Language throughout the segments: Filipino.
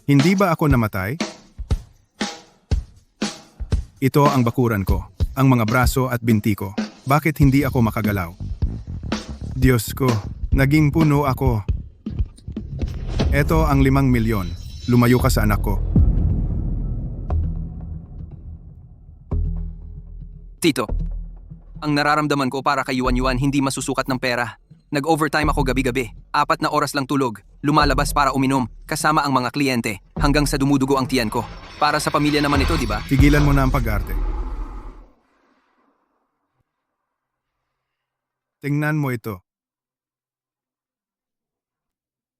Hindi ba ako namatay? Ito ang bakuran ko, ang mga braso at binti ko. Bakit hindi ako makagalaw? Diyos ko, naging puno ako. Ito ang 5 milyon. Lumayo ka sa anak ko. Tito, ang nararamdaman ko para kay Yuan hindi masusukat ng pera. Nag-overtime ako gabi-gabi. 4 na oras lang tulog. Lumalabas para uminom, kasama ang mga kliyente, hanggang sa dumudugo ang tiyan ko. Para sa pamilya naman ito, di ba? Tigilan mo na ang pag-arte. Tingnan mo ito.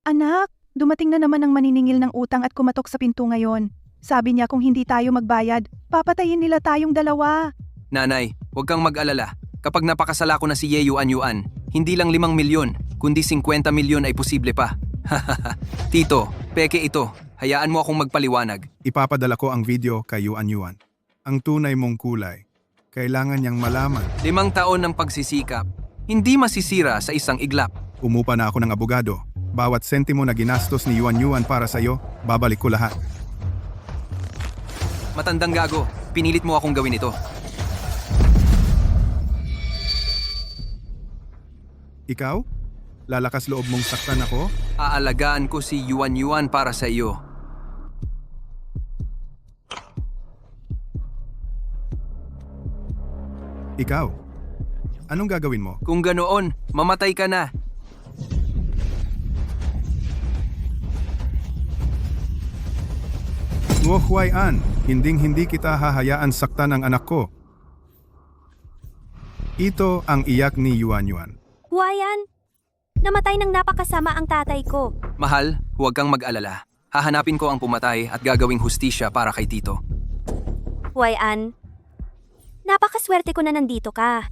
Anak, dumating na naman ang maniningil ng utang at kumatok sa pinto ngayon. Sabi niya kung hindi tayo magbayad, papatayin nila tayong dalawa. Nanay, huwag kang mag-alala. Kapag napakasala ko na si Ye Yuan, hindi lang 5 milyon, kundi 50 milyon ay posible pa. Tito, peke ito. Hayaan mo akong magpaliwanag. Ipapadala ko ang video kay Yuan. Ang tunay mong kulay. Kailangan niyang malaman. 5 taon ng pagsisikap. Hindi masisira sa isang iglap. Umupa na ako ng abogado. Bawat sentimo na ginastos ni Yuan para sa'yo, babalik ko lahat. Matandang gago, pinilit mo akong gawin ito. Ikaw? Lalakas loob mong saktan ako? Aalagaan ko si Yuan para sa iyo. Ikaw? Anong gagawin mo? Kung ganoon, mamatay ka na. Huwag-An, hinding-hindi kita hahayaan saktan ang anak ko. Ito ang iyak ni Yuan. Huayan, namatay ng napakasama ang tatay ko. Mahal, huwag kang mag-alala. Hahanapin ko ang pumatay at gagawing hustisya para kay Tito. Huayan, napakaswerte ko na nandito ka.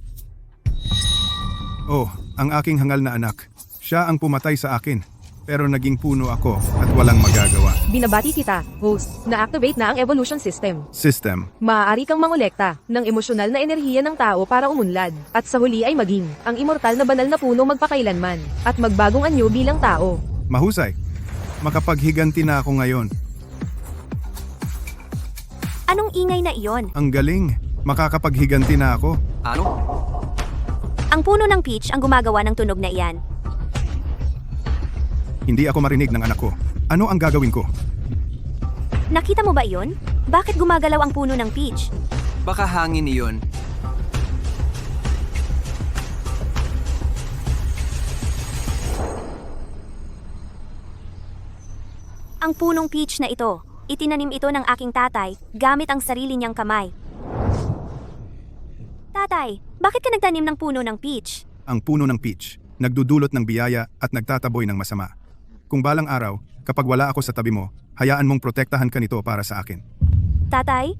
Oh, ang aking hangal na anak. Siya ang pumatay sa akin. Pero naging puno ako at walang magagawa. Binabati kita, host, na-activate na ang evolution system. System. Maaari kang mangolekta ng emosyonal na enerhiya ng tao para umunlad, at sa huli ay maging ang immortal na banal na puno magpakailanman, at magbagong anyo bilang tao. Mahusay. Makapaghiganti na ako ngayon. Anong ingay na iyon? Ang galing. Makakapaghiganti na ako. Ano? Ang puno ng peach ang gumagawa ng tunog na iyan. Hindi ako marinig ng anak ko. Ano ang gagawin ko? Nakita mo ba iyon? Bakit gumagalaw ang puno ng peach? Baka hangin iyon. Ang punong peach na ito, itinanim ito ng aking tatay gamit ang sarili niyang kamay. Tatay, bakit ka nagtanim ng puno ng peach? Ang puno ng peach. Nagdudulot ng biyaya at nagtataboy ng masama. Kung balang araw, kapag wala ako sa tabi mo, hayaan mong protektahan ka nito para sa akin. Tatay?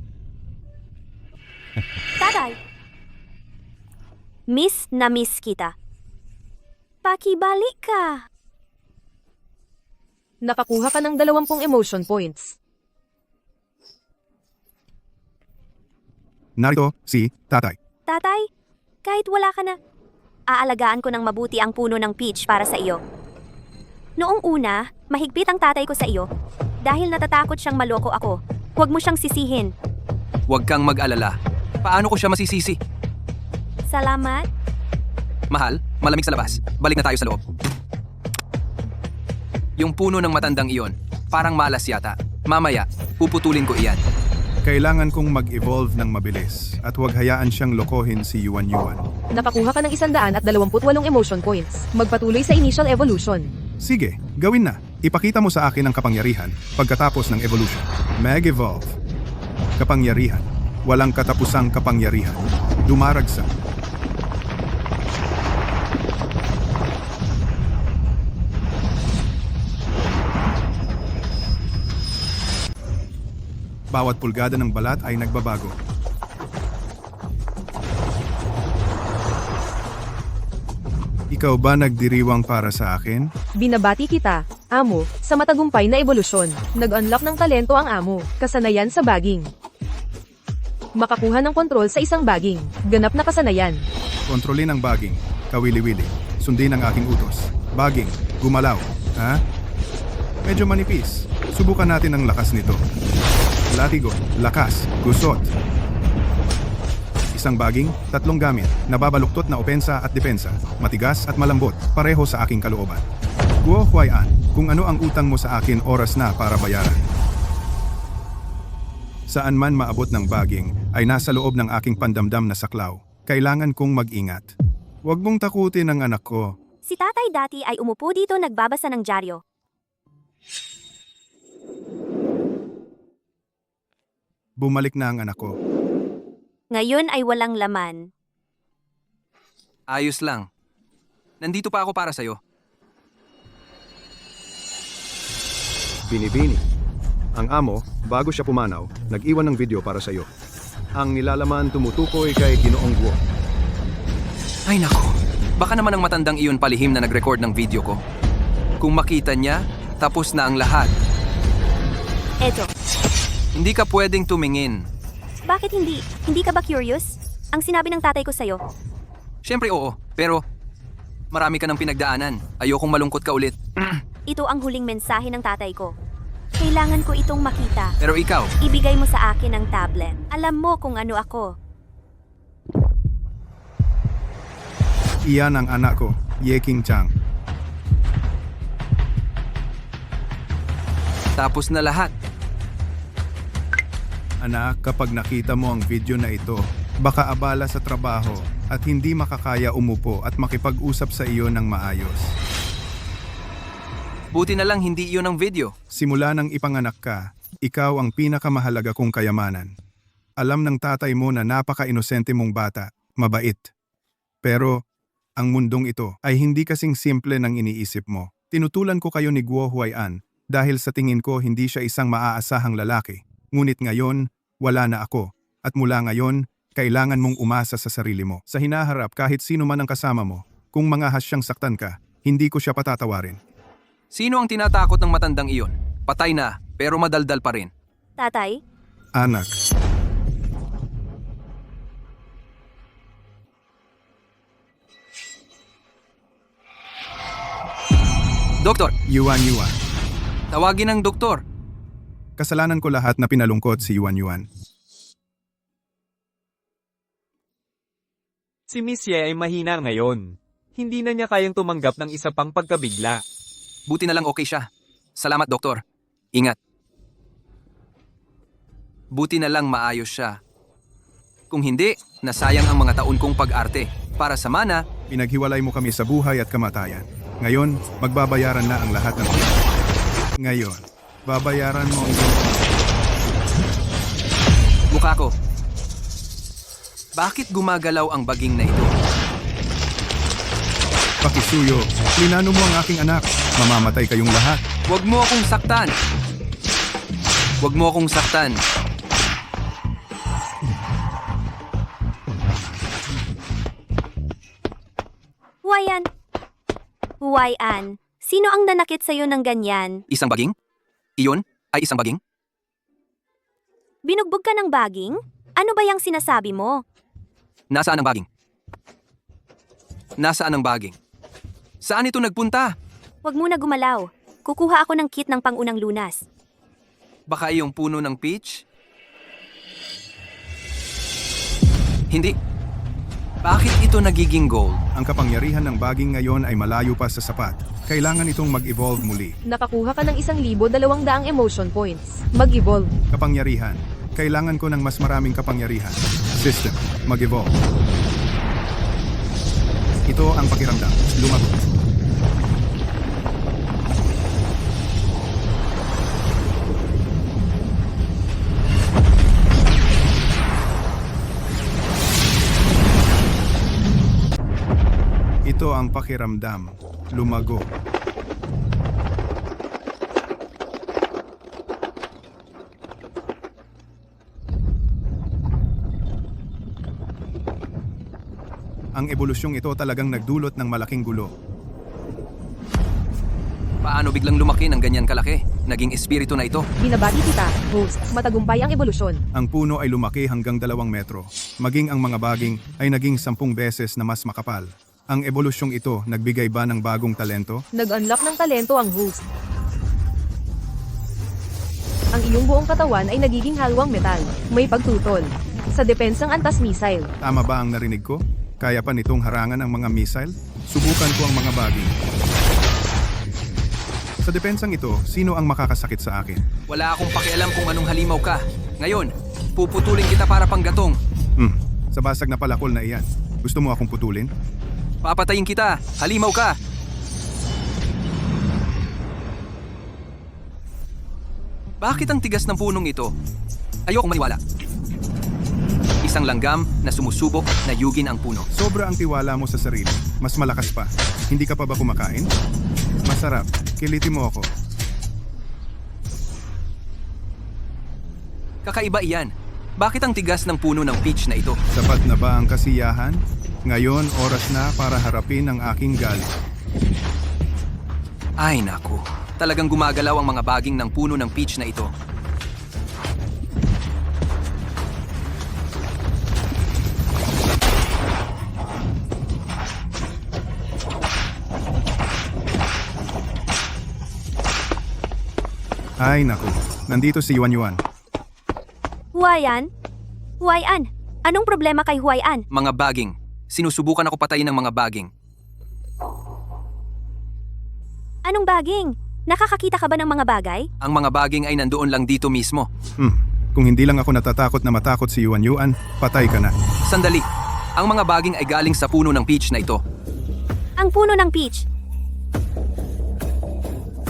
Tatay! Miss na miss kita. Pakibalik ka. Nakakuha ka ng 20 emotion points. Narito, si Tatay. Tatay, kahit wala ka na, aalagaan ko ng mabuti ang puno ng peach para sa iyo. Noong una, mahigpit ang tatay ko sa iyo. Dahil natatakot siyang maloko ako. Huwag mo siyang sisihin. Huwag kang mag-alala. Paano ko siya masisisi? Salamat. Mahal, malamig sa labas. Balik na tayo sa loob. Yung puno ng matandang iyon, parang malas yata. Mamaya, puputulin ko iyan. Kailangan kong mag-evolve ng mabilis at huwag hayaan siyang lokohin si Yuan. Nakakuha ka ng 128 emotion points. Magpatuloy sa initial evolution. Sige, gawin na. Ipakita mo sa akin ang kapangyarihan pagkatapos ng evolution. Mag-evolve. Kapangyarihan. Walang katapusang kapangyarihan. Dumaragsa. Bawat pulgada ng balat ay nagbabago. Ikaw ba nagdiriwang para sa akin? Binabati kita, amo, sa matagumpay na evolusyon. Nag-unlock ng talento ang amo, kasanayan sa baging. Makakuha ng kontrol sa isang baging, ganap na kasanayan. Kontrolin ang baging. Kawili-wili. Sundin ang aking utos. Baging, gumalaw. Ha? Medyo manipis. Subukan natin ang lakas nito. Latigo, lakas, gusot. Isang baging, 3 gamit, nababaluktot na opensa at depensa, matigas at malambot, pareho sa aking kalooban. Guo Huayan, kung ano ang utang mo sa akin, oras na para bayaran. Saan man maabot ng baging, ay nasa loob ng aking pandamdam na saklaw. Kailangan kong mag-ingat. Huwag mong takutin ang anak ko. Si tatay dati ay umupo dito nagbabasa ng dyaryo. Bumalik na ang anak ko. Ngayon ay walang laman. Ayos lang. Nandito pa ako para sa'yo. Binibini. Ang amo, bago siya pumanaw, nag-iwan ng video para sa iyo. Ang nilalaman tumutukoy kay Ginoong Guo. Ay nako, baka naman ang matandang iyon palihim na nag-record ng video ko. Kung makita niya, tapos na ang lahat. Eto, Hindi ka pwedeng tumingin. bakit hindi? Hindi ka ba curious? Ang sinabi ng tatay ko sa'yo. Siyempre oo, pero marami ka ng pinagdaanan. Ayokong malungkot ka ulit. Ito ang huling mensahe ng tatay ko. Kailangan ko itong makita. Pero ikaw, Ibigay mo sa akin ang tablet. Alam mo kung ano ako. Iyan ang anak ko, Ye King Chang. tapos na lahat. Anak, kapag nakita mo ang video na ito, baka abala sa trabaho at hindi makakaya umupo at makipag-usap sa iyo ng maayos. Buti na lang hindi iyon ang video. Simula nang ipanganak ka, ikaw ang pinakamahalaga kong kayamanan. Alam ng tatay mo na napaka-inosente mong bata, mabait. Pero, ang mundong ito ay hindi kasing simple ng iniisip mo. Tinutulan ko kayo ni Guo Huayan dahil sa tingin ko hindi siya isang maaasahang lalaki. Ngunit ngayon, wala na ako. At mula ngayon, kailangan mong umasa sa sarili mo. Sa hinaharap kahit sino man ang kasama mo, kung mangahas siyang saktan ka, hindi ko siya patatawarin. Sino ang tinatakot ng matandang iyon? Patay na, pero madaldal pa rin. Tatay, Anak, Doktor, Yuan Yuan. tawagin ang doktor. Kasalanan ko lahat na pinalungkot si Yuan Yuan. Si Miss Ye ay mahina ngayon. Hindi na niya kayang tumanggap ng isa pang pagkabigla. Buti na lang okay siya. Salamat, doktor. Ingat. Buti na lang maayos siya. Kung hindi, nasayang ang mga taon kong pag-arte. Para sa mana, Pinaghiwalay mo kami sa buhay at kamatayan. Ngayon, magbabayaran na ang lahat ng Ngayon, babayaran mo ang mukha ko. Bakit gumagalaw ang baging na ito? pakisuyo. Linano mo ang aking anak. Mamamatay kayong lahat. Huwag mo akong saktan. Huwag mo akong saktan. Huwayan. Huwayan. Sino ang nanakit sa'yo ng ganyan? Isang baging? Iyon ay isang baging? Binugbog ka ng baging? Ano ba yung sinasabi mo? Nasaan ang baging? Nasaan ang baging? Saan ito nagpunta? Huwag muna gumalaw. Kukuha ako ng kit ng pangunang lunas. Baka iyong puno ng peach? Hindi. Bakit ito nagiging gold? Ang kapangyarihan ng baging ngayon ay malayo pa sa sapat. Kailangan itong mag-evolve muli. Nakakuha ka ng 1,200 emotion points. Mag-evolve. Kapangyarihan. Kailangan ko ng mas maraming kapangyarihan. System. Mag-evolve. Ito ang pakiramdam. Lumago. Ito ang pakiramdam. Lumago. Ang ebolusyong ito talagang nagdulot ng malaking gulo. Paano biglang lumaki ng ganyan kalaki? Naging espiritu na ito. Binabati kita, host. Matagumpay ang ebolusyon. Ang puno ay lumaki hanggang 2 metro. Maging ang mga baging ay naging 10 beses na mas makapal. Ang ebolusyong ito nagbigay ba ng bagong talento? Nag-unlock ng talento ang host. iyong buong katawan ay nagiging halwang metal. May pagtutol. Sa depensang antas missile. Tama ba ang narinig ko? Kaya pa nitong harangan ang mga missile? Subukan ko ang mga baging. Sa depensang ito, sino ang makakasakit sa akin? Wala akong pakialam kung anong halimaw ka. Ngayon, puputulin kita para panggatong. Sa basag na palakol na iyan. Gusto mo akong putulin? Papatayin kita. Halimaw ka. Bakit ang tigas ng punong ito? Ayokong maniwala. Isang langgam na sumusubok na yugin ang puno. Sobra ang tiwala mo sa sarili. Mas malakas pa. Hindi ka pa ba kumakain? Masarap. Kilitin mo ako. Kakaiba iyan. Bakit ang tigas ng puno ng peach na ito? Sapat na ba ang kasiyahan? Ngayon, oras na para harapin ang aking galit. Ay naku, talagang gumagalaw ang mga baging ng puno ng peach na ito. Ay naku, nandito si Yuan Yuan. Huayan? Huayan? Anong problema kay Huayan? Mga baging. Sinusubukan ako patayin ng mga baging. Anong baging? Nakakakita ka ba ng mga bagay? Ang mga baging ay nandoon lang dito mismo. Kung hindi lang ako natatakot na matakot si Yuan Yuan, patay ka na. Sandali. Ang mga baging ay galing sa puno ng peach na ito. Ang puno ng peach.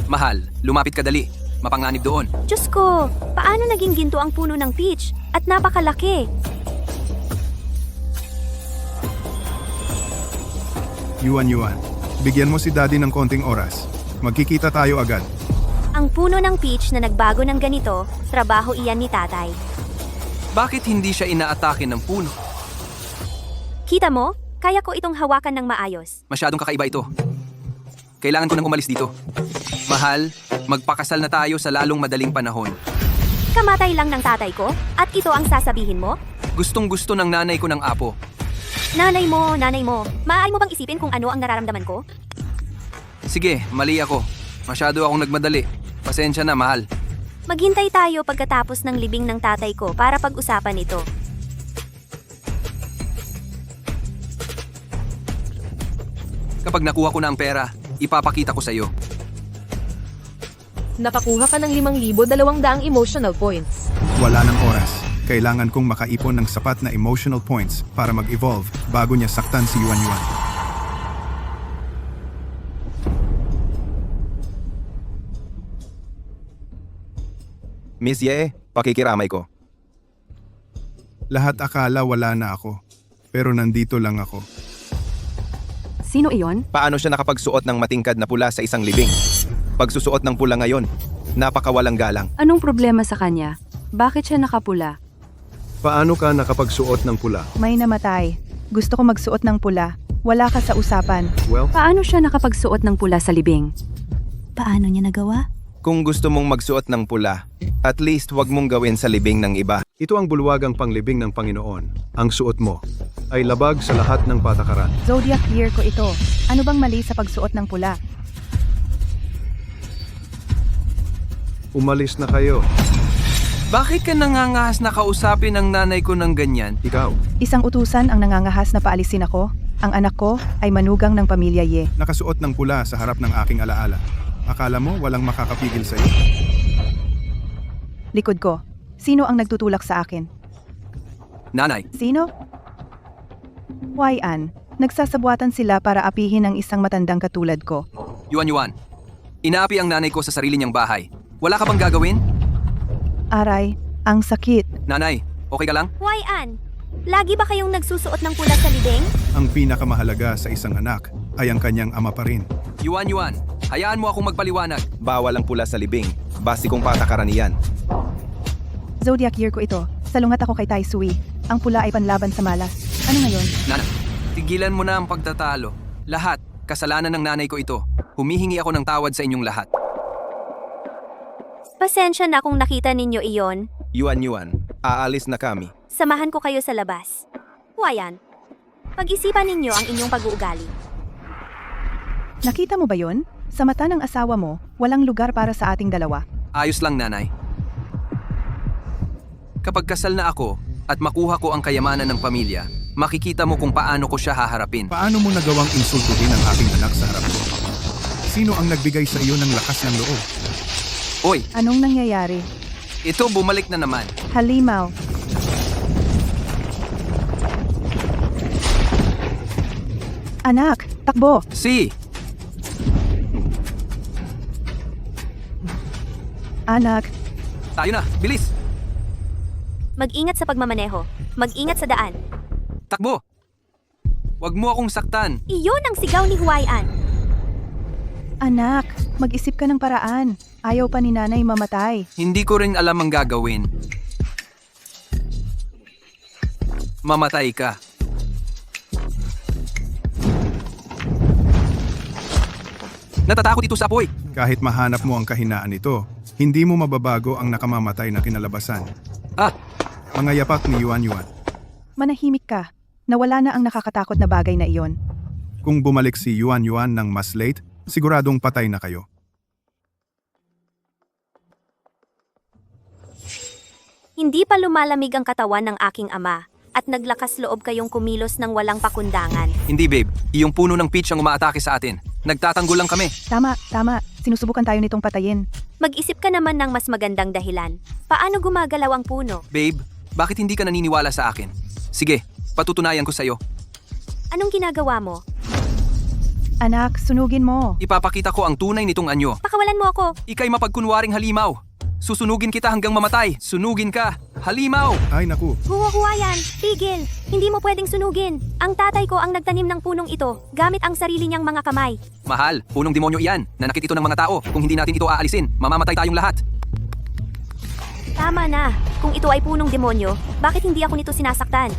Mahal, lumapit ka dali. Mapanganib doon. Diyos ko, paano naging ginto ang puno ng peach? At napakalaki. Yuan Yuan, bigyan mo si Daddy ng konting oras. Magkikita tayo agad. Ang puno ng peach na nagbago ng ganito, trabaho iyan ni tatay. Bakit hindi siya inaatake ng puno? Kita mo? Kaya ko itong hawakan ng maayos. Masyadong kakaiba ito. Kailangan ko nang umalis dito. Mahal, magpakasal na tayo sa lalong madaling panahon. Kamatay lang ng tatay ko? At ito ang sasabihin mo? Gustong-gusto ng nanay ko ng apo. Nanay mo, maaari mo bang isipin kung ano ang nararamdaman ko? Sige, mali ako. Masyado akong nagmadali. Pasensya na, mahal. Maghintay tayo pagkatapos ng libing ng tatay ko para pag-usapan ito. Kapag nakuha ko na ang pera, ipapakita ko sa iyo. Nakakuha ka ng 5,200 emotional points. Wala ng oras. Kailangan kong makaipon ng sapat na emotional points para mag-evolve bago niya saktan si Yuan Yuan. Miss Ye, pakikiramay ko. Lahat akala wala na ako. Pero nandito lang ako. Sino iyon? Paano siya nakapagsuot ng matingkad na pula sa isang libing? Pagsusuot ng pula ngayon, napakawalang galang. Anong problema sa kanya? Bakit siya nakapula? Paano ka nakapagsuot ng pula? May namatay. Gusto ko magsuot ng pula. Wala ka sa usapan. Well, Paano siya nakapagsuot ng pula sa libing? Paano niya nagawa? Kung gusto mong magsuot ng pula, at least wag mong gawin sa libing ng iba. ito ang bulwagang panglibing ng Panginoon. Ang suot mo ay labag sa lahat ng patakaran. Zodiac year ko ito. Ano bang mali sa pagsuot ng pula? Umalis na kayo. Bakit ka nangangahas na kausapin ng nanay ko ng ganyan? Ikaw. Isang utusan ang nangangahas na paalisin ako. Ang anak ko ay manugang ng pamilya Ye. Nakasuot ng pula sa harap ng aking alaala. Akala mo walang makakapigil sa iyo? Likod ko. Sino ang nagtutulak sa akin? Nanay, Sino? Huayan. Nagsasabwatan sila para apihin ang isang matandang katulad ko. Yuan Yuan. Inaapi ang nanay ko sa sarili niyang bahay. Wala ka bang gagawin? Aray, ang sakit. Nanay, okay ka lang? Huayan, lagi ba kayong nagsusuot ng pula sa libing? Ang pinakamahalaga sa isang anak ay ang kanyang ama pa rin. Yuan Yuan, hayaan mo akong magpaliwanag. Bawal ang pula sa libing. Basikong patakaran iyan. Zodiac year ko ito. Salungat ako kay Tai Sui. Ang pula ay panlaban sa malas. Ano ngayon? Nanay, tigilan mo na ang pagtatalo. Lahat, kasalanan ng nanay ko ito. Humihingi ako ng tawad sa inyong lahat. Pasensya na kung nakita ninyo iyon. Yuan Yuan, aalis na kami. Samahan ko kayo sa labas. Huayan, pag-isipan ninyo ang inyong pag-uugali. Nakita mo ba yon? Sa mata ng asawa mo, walang lugar para sa ating dalawa. Ayos lang, nanay. Kapag kasal na ako at makuha ko ang kayamanan ng pamilya, makikita mo kung paano ko siya haharapin. Paano mo nagawang insultuhin ang aking anak sa harap ko? Sino ang nagbigay sa iyo ng lakas ng loob? Oy, Anong nangyayari? ito bumalik na naman. Halimaw. Anak, takbo. Si, Anak, tayo na, bilis. Mag-ingat sa pagmamaneho. Mag-ingat sa daan. Takbo. Huwag mo akong saktan. Iyon ang sigaw ni Huwayan. anak, mag-isip ka ng paraan. Ayaw pa ni nanay mamatay. Hindi ko rin alam ang gagawin. Mamatay ka. Natatakot ito sa apoy. Kahit mahanap mo ang kahinaan nito, hindi mo mababago ang nakamamatay na kinalabasan. Ah, Mga yapak ni Yuan Yuan. Manahimik ka. Nawala na ang nakakatakot na bagay na iyon. Kung bumalik si Yuan Yuan ng mas late, siguradong patay na kayo. Hindi pa lumalamig ang katawan ng aking ama at naglakas loob kayong kumilos ng walang pakundangan. hindi babe. Iyong puno ng peach ang umaatake sa atin. Nagtatanggol lang kami. Tama. Sinusubukan tayo nitong patayin. Mag-isip ka naman ng mas magandang dahilan. Paano gumagalaw ang puno? Babe, bakit hindi ka naniniwala sa akin? Sige, patutunayan ko sa'yo. Anong ginagawa mo? Anak, sunugin mo. Ipapakita ko ang tunay nitong anyo. Pakawalan mo ako. Ika'y mapagkunwaring halimaw. Susunugin kita hanggang mamatay. Sunugin ka. Halimaw! Ay naku, Huwayan, tigil! Hindi mo pwedeng sunugin. Ang tatay ko ang nagtanim ng punong ito gamit ang sarili niyang mga kamay. Mahal, punong demonyo iyan. Nanakit ito ng mga tao. Kung hindi natin ito aalisin, mamamatay tayong lahat. Tama na. Kung ito ay punong demonyo, bakit hindi ako nito sinasaktan?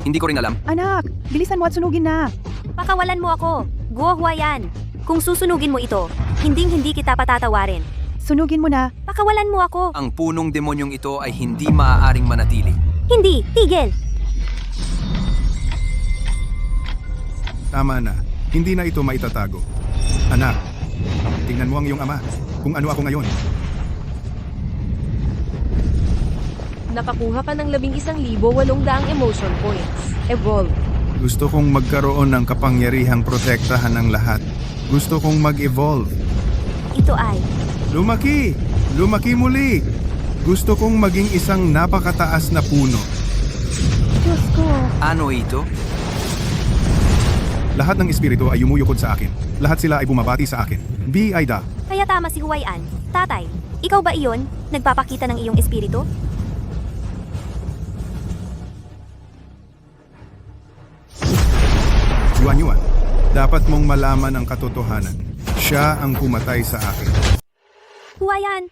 Hindi ko rin alam. Anak, bilisan mo at sunugin na. Pakawalan mo ako. Huwayan. Kung susunugin mo ito, hindi kita patatawarin. Sunugin mo na. Pakawalan mo ako. Ang punong demonyong ito ay hindi maaaring manatili. Hindi, tigil! tama na. Hindi na ito maitatago. Anak, tingnan mo ang iyong ama. Kung ano ako ngayon. Nakakuha ka ng 11,800 emotion points. Evolve. Gusto kong magkaroon ng kapangyarihang protektahan ng lahat. Gusto kong mag-evolve. Ito ay Lumaki! Lumaki muli! Gusto kong maging isang napakataas na puno. Diyos ko. Ano ito? Lahat ng espiritu ay yumuyukod sa akin. Lahat sila ay bumabati sa akin. Aida. kaya tama si Huwayan. Tatay, ikaw ba iyon? Nagpapakita ng iyong espiritu? Yuan Yuan, dapat mong malaman ang katotohanan. Siya ang pumatay sa akin. Huwayan,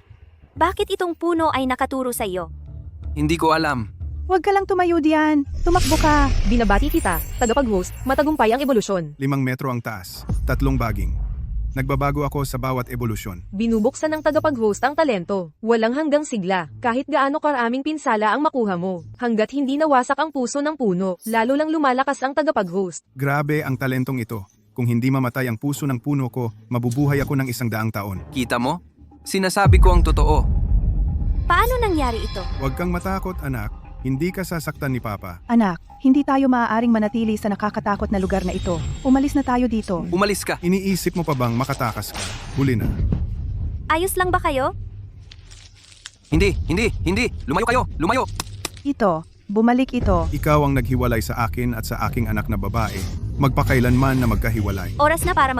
bakit itong puno ay nakaturo sa iyo? Hindi ko alam. Huwag ka lang tumayo diyan. Tumakbo ka. Binabati kita, tagapag-host, matagumpay ang ebolusyon. 5 metro ang taas, 3 baging. Nagbabago ako sa bawat ebolusyon. Binubuksan ng tagapag-host ang talento. Walang hanggang sigla, kahit gaano karaming pinsala ang makuha mo. Hanggat hindi nawasak ang puso ng puno, lalo lang lumalakas ang tagapag-host. Grabe ang talentong ito. Kung hindi mamatay ang puso ng puno ko, mabubuhay ako ng 100 taon. Kita mo? Sinasabi ko ang totoo. Paano nangyari ito? Huwag kang matakot, anak. Hindi ka sasaktan ni Papa. Anak, hindi tayo maaaring manatili sa nakakatakot na lugar na ito. Umalis na tayo dito. Umalis ka. Iniisip mo pa bang makatakas ka? Huli na. Ayos lang ba kayo? Hindi. Lumayo kayo. Lumayo. Ito, bumalik ito. Ikaw ang naghiwalay sa akin at sa aking anak na babae. Magpakailanman na magkahiwalay. Oras na para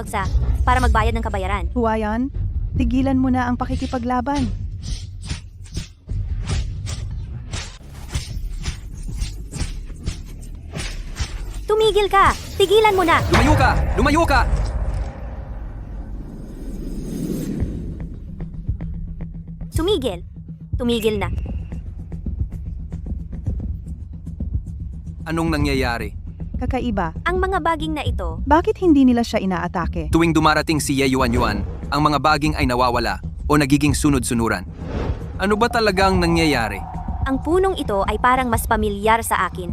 para magbayad ng kabayaran. Huwayan, tigilan mo na ang pakikipaglaban. Tumigil ka! Tigilan mo na! Lumayo ka. Lumayo ka. Tumigil! Tumigil na. Anong nangyayari? Kakaiba. Ang mga baging na ito, Bakit hindi nila siya inaatake? Tuwing dumarating si Ye Yuan Yuan, ang mga baging ay nawawala o nagiging sunod-sunuran. Ano ba talagang nangyayari? ang punong ito ay parang mas pamilyar sa akin.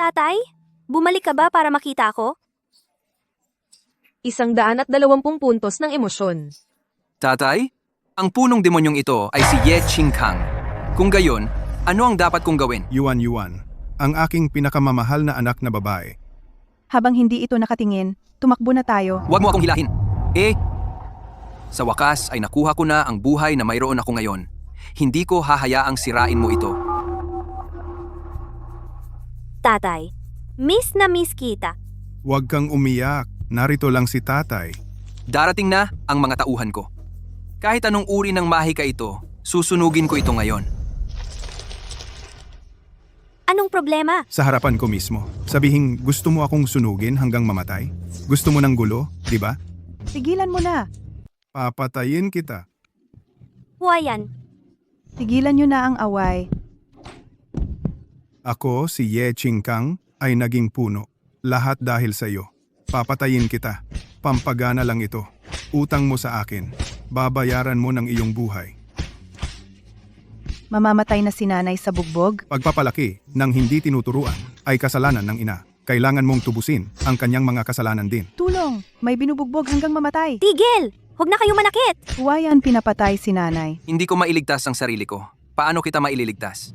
Tatay, bumalik ka ba para makita ako? 120 puntos ng emosyon. Tatay, ang punong demonyong ito ay si Ye Qingkang. Kung gayon, ano ang dapat kong gawin? Yuan, ang aking pinakamamahal na anak na babae. Habang hindi ito nakatingin, tumakbo na tayo. Huwag mo akong hilahin. Sa wakas ay nakuha ko na ang buhay na mayroon ako ngayon. Hindi ko hahayaang sirain mo ito. Tatay, miss na miss kita. Huwag kang umiyak, narito lang si tatay. Darating na ang mga tauhan ko. Kahit anong uri ng mahika ito, susunugin ko ito ngayon. Anong problema? Sa harapan ko mismo. Sabihing gusto mo akong sunugin hanggang mamatay? Gusto mo ng gulo, di ba? Tigilan mo na. Papatayin kita. Huwayan, Tigilan nyo na ang away. Ako, si Ye Qingkang, ay naging puno. Lahat dahil sa iyo. Papatayin kita. Pampagana lang ito. Utang mo sa akin. Babayaran mo ng iyong buhay. Mamamatay na si nanay sa bugbog. Pagpapalaki ng hindi tinuturuan ay kasalanan ng ina. Kailangan mong tubusin ang kanyang mga kasalanan din. Tulong! May binubugbog hanggang mamatay. tigil! Huwag na kayo manakit! Huwayan pinapatay si nanay. Hindi ko mailigtas ang sarili ko. Paano kita maililigtas?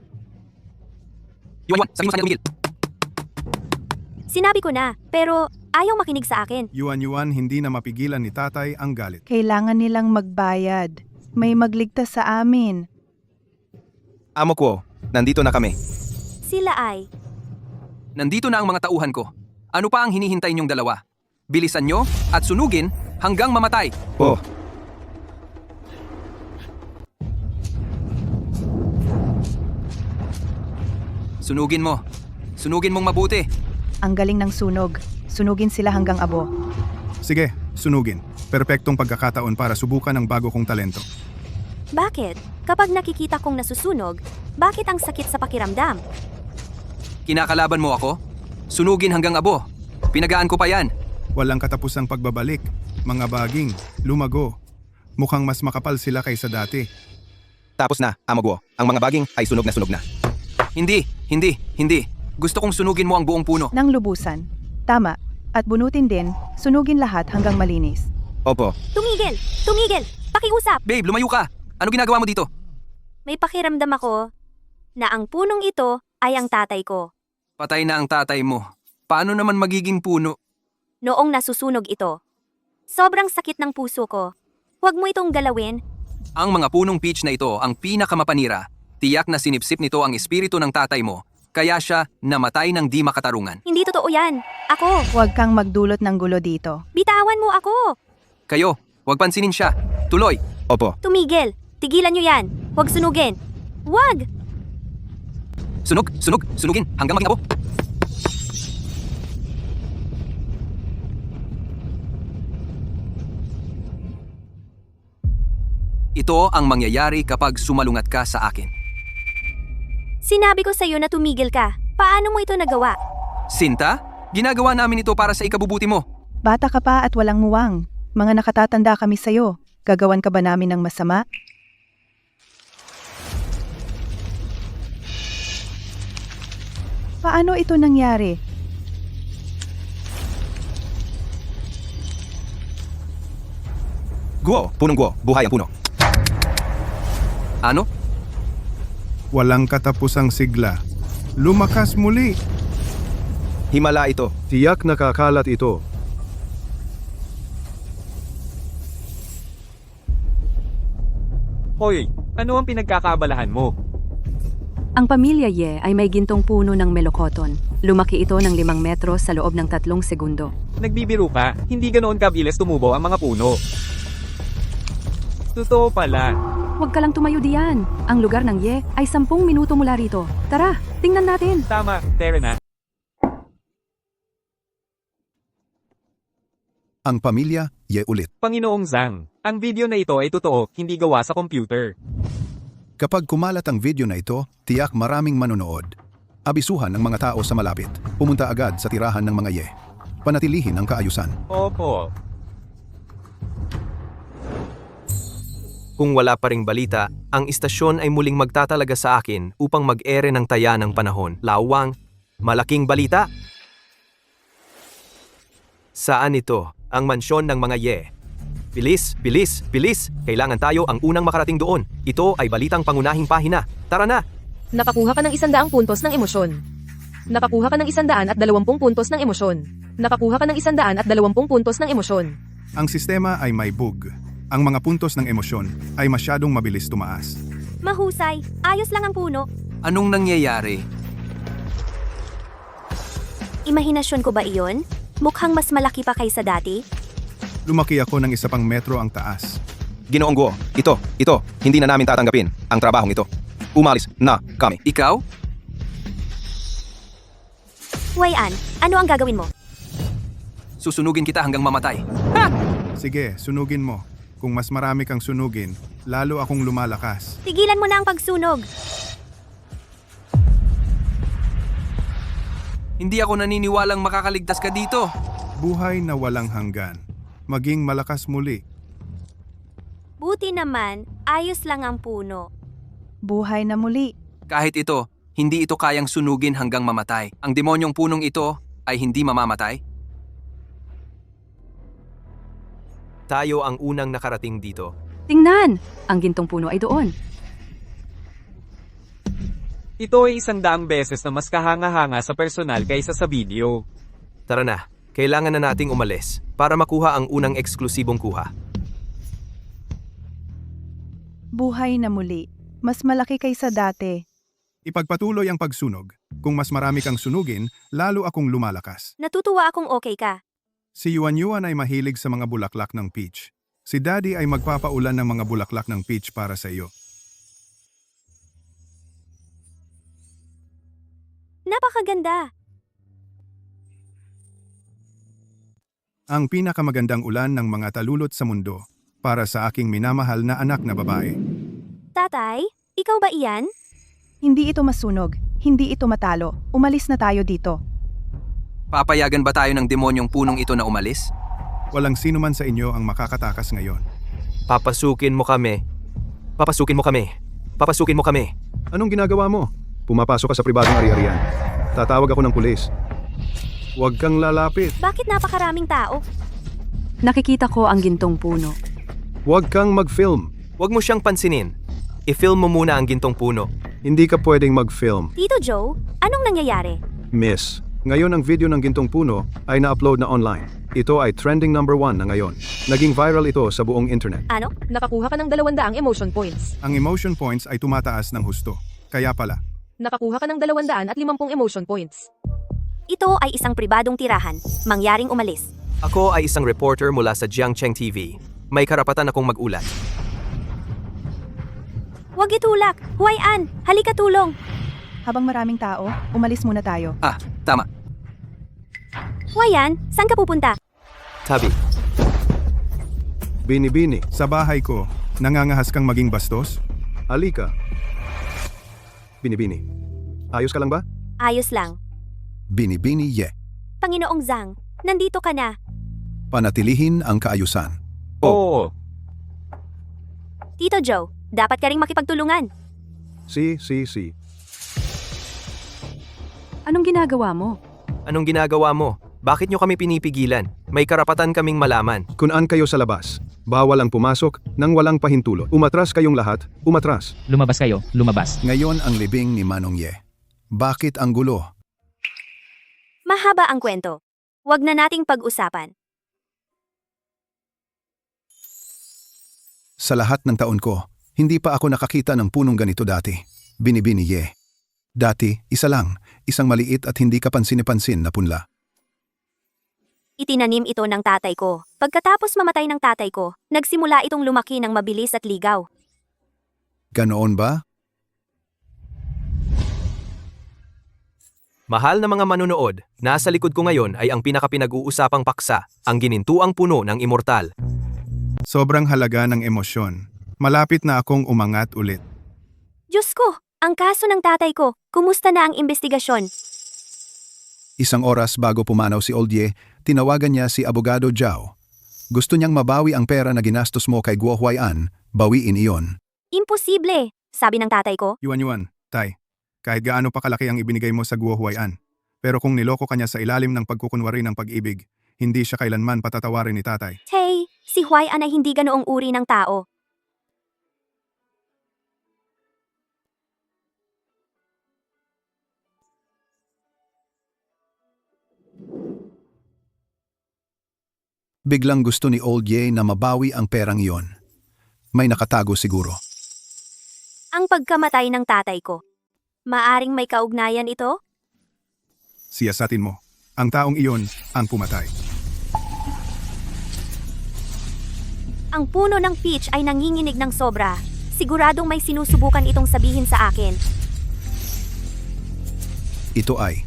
Yuan, sabi mo sa kanya tumigil. Sinabi ko na, pero ayaw makinig sa akin. Yuan, hindi na mapigilan ni tatay ang galit. Kailangan nilang magbayad. May magligtas sa amin. Amo ko, nandito na kami. Sila ay, Nandito na ang mga tauhan ko. Ano pa ang hinihintay niyong dalawa? Bilisan nyo at sunugin hanggang mamatay. Oh, Sunugin mo. Sunugin mong mabuti. Ang galing ng sunog. Sunugin sila hanggang abo. Sige, sunugin. Perpektong pagkakataon para subukan ang bago kong talento. bakit? Kapag nakikita kong nasusunog, bakit ang sakit sa pakiramdam? Kinakalaban mo ako? Sunugin hanggang abo. Pinagaan ko pa yan. Walang katapusang pagbabalik. Mga baging, lumago. Mukhang mas makapal sila kaysa dati. tapos na, amo ko. Ang mga baging ay sunog na. Hindi. Gusto kong sunugin mo ang buong puno. Nang lubusan. Tama. At bunutin din, sunugin lahat hanggang malinis. Opo, Tumigil! Tumigil! Pakiusap! Babe, lumayo ka. Ano ginagawa mo dito? May pakiramdam ako na ang punong ito ay ang tatay ko. Patay na ang tatay mo. Paano naman magiging puno? Noong nasusunog ito. Sobrang sakit ng puso ko. Huwag mo itong galawin. Ang mga punong peach na ito ang pinakamapanira. Tiyak na sinipsip nito ang espiritu ng tatay mo. Kaya siya namatay ng di makatarungan. Hindi totoo yan. Ako. Huwag kang magdulot ng gulo dito. Bitawan mo ako. Kayo, huwag pansinin siya. Tuloy. opo. Tumigil. Tigilan nyo yan. Huwag sunugin. Huwag! Sunugin hanggang maging abo. Ito ang mangyayari kapag sumalungat ka sa akin. Sinabi ko sa'yo na tumigil ka. Paano mo ito nagawa? Sinta, ginagawa namin ito para sa ikabubuti mo. Bata ka pa at walang muwang. Mga nakatatanda kami sa'yo. Gagawan ka ba namin ng masama? Paano ito nangyari? Guo, punong guo, buhay ang puno. Ano? Walang katapusang sigla. Lumakas muli. Himala ito. Tiyak nakakalat ito. Hoy, ano ang pinagkakaabalahan mo? Ang pamilya Ye ay may gintong puno ng melokoton. Lumaki ito ng 5 metro sa loob ng 3 segundo. Nagbibiro ka, hindi ganoon kabilis tumubo ang mga puno. Totoo pala. Huwag ka lang tumayo diyan. Ang lugar ng Ye ay 10 minuto mula rito. Tara, tingnan natin. Tama, tara na. Ang pamilya, Ye ulit. Panginoong Zhang, ang video na ito ay totoo, hindi gawa sa computer. Kapag kumalat ang video na ito, tiyak maraming manonood. Abisuhan ng mga tao sa malapit. Pumunta agad sa tirahan ng mga Ye. Panatilihin ang kaayusan. Opo. Kung wala pa ring balita, ang istasyon ay muling magtatalaga sa akin upang mag-ere ng taya ng panahon. Lawang, malaking balita. Saan ito? ang mansyon ng mga Ye. Bilis, bilis, bilis! Kailangan tayo ang unang makarating doon. Ito ay balitang pangunahing pahina. Tara na! Nakakuha ka ng 100 puntos ng emosyon. Nakakuha ka ng 120 puntos ng emosyon. Nakakuha ka ng 120 puntos ng emosyon. Ang sistema ay may bug. Ang mga puntos ng emosyon ay masyadong mabilis tumaas. Mahusay. Ayos lang ang puno. Anong nangyayari? Imahinasyon ko ba iyon? Mukhang mas malaki pa kaysa dati? Lumaki ako ng 1 metro ang taas. Ginoong Guo, ito, hindi na namin tatanggapin ang trabahong ito. Umalis na kami. Ikaw? Huwayan, ano ang gagawin mo? Susunugin kita hanggang mamatay. Sige, sunugin mo. Kung mas marami kang sunugin, lalo akong lumalakas. Tigilan mo na ang pagsunog. Hindi ako naniniwalang makakaligtas ka dito. Buhay na walang hanggan. Maging malakas muli. Buti naman, ayos lang ang puno. Buhay na muli. Kahit ito, hindi ito kayang sunugin hanggang mamatay. Ang demonyong punong ito ay hindi mamamatay. Tayo ang unang nakarating dito. Tingnan! Ang gintong puno ay doon. Ito ay 100 beses na mas kahanga-hanga sa personal kaysa sa video. Tara na, kailangan na nating umalis para makuha ang unang eksklusibong kuha. Buhay na muli. Mas malaki kaysa dati. Ipagpatuloy ang pagsunog. Kung mas marami kang sunugin, lalo akong lumalakas. Natutuwa akong okay ka. Si Yuan Yuan ay mahilig sa mga bulaklak ng peach. Si Daddy ay magpapaulan ng mga bulaklak ng peach para sa iyo. Napakaganda. Ang pinakamagandang ulan ng mga talulot sa mundo para sa aking minamahal na anak na babae. Tatay, ikaw ba iyan? Hindi ito masunog. Hindi ito matalo. Umalis na tayo dito. Papayagan ba tayo ng demonyong punong ito na umalis? Walang sino man sa inyo ang makakatakas ngayon. Papasukin mo kami. Papasukin mo kami. Papasukin mo kami. Anong ginagawa mo? Pumapasok ka sa pribadong ari-arian. Tatawag ako ng pulis. Huwag kang lalapit. Bakit napakaraming tao? Nakikita ko ang gintong puno. Huwag kang mag-film. Huwag mo siyang pansinin. I-film mo muna ang gintong puno. Hindi ka pwedeng mag-film. Tito Joe, anong nangyayari? Miss, ngayon ang video ng gintong puno ay na-upload na online. Ito ay trending number 1 na ngayon. Naging viral ito sa buong internet. Ano? Nakakuha ka ng 200 emotion points. Ang emotion points ay tumataas ng husto. Kaya pala, Nakakuha ka ng 250 emotion points. Ito ay isang pribadong tirahan. Mangyaring umalis. Ako ay isang reporter mula sa Jiangcheng TV. May karapatan akong mag-ulat. Huwag itulak! Huwayan! Halika tulong! Habang maraming tao, umalis muna tayo. Ah, tama. Huwayan, saan ka pupunta? Tabi. Bini-bini, sa bahay ko, nangangahas kang maging bastos? alika. Bini-bini. Ayos ka lang ba? Ayos lang. Binibini Ye. Panginoong Zhang, nandito ka na. Panatilihin ang kaayusan. Oo. Tito Joe, dapat ka ring makipagtulungan. Si. Anong ginagawa mo? Anong ginagawa mo? Bakit nyo kami pinipigilan? May karapatan kaming malaman. Kunaan kayo sa labas. Bawal ang pumasok nang walang pahintulot. Umatras kayong lahat, umatras. Lumabas kayo, lumabas. Ngayon ang libing ni Manong Ye. Bakit ang gulo? Mahaba ang kwento. Huwag na nating pag-usapan. Sa lahat ng taon ko, hindi pa ako nakakita ng punong ganito dati. Binibini Ye. Dati, isa lang, isang maliit at hindi kapansin-pansin na punla. Itinanim ito ng tatay ko. Pagkatapos mamatay ng tatay ko, nagsimula itong lumaki ng mabilis at ligaw. Ganoon ba? Mahal na mga manonood, nasa likod ko ngayon ay ang pinakapinag-uusapang paksa, ang ginintuang puno ng immortal. Sobrang halaga ng emosyon. Malapit na akong umangat ulit. Diyos ko, ang kaso ng tatay ko, kumusta na ang investigasyon? Isang oras bago pumanaw si Old Ye, tinawagan niya si Abogado Zhao. Gusto niyang mabawi ang pera na ginastos mo kay Guo Huaian, bawiin iyon. Imposible, sabi ng tatay ko. Yuan, Tay. Kahit gaano pa kalaki ang ibinigay mo sa Guo Huaian. Pero kung niloko ka niya sa ilalim ng pagkukunwari ng pag-ibig, Hindi siya kailanman patatawarin ni tatay. Hey, si Huayan ay hindi ganoong uri ng tao. Biglang gusto ni Old Ye na mabawi ang perang iyon. May nakatago siguro. Ang pagkamatay ng tatay ko. Maaring may kaugnayan ito? Siyasatin mo. Ang taong iyon ang pumatay. Ang puno ng peach ay nanginginig ng sobra. Siguradong may sinusubukan itong sabihin sa akin. Ito ay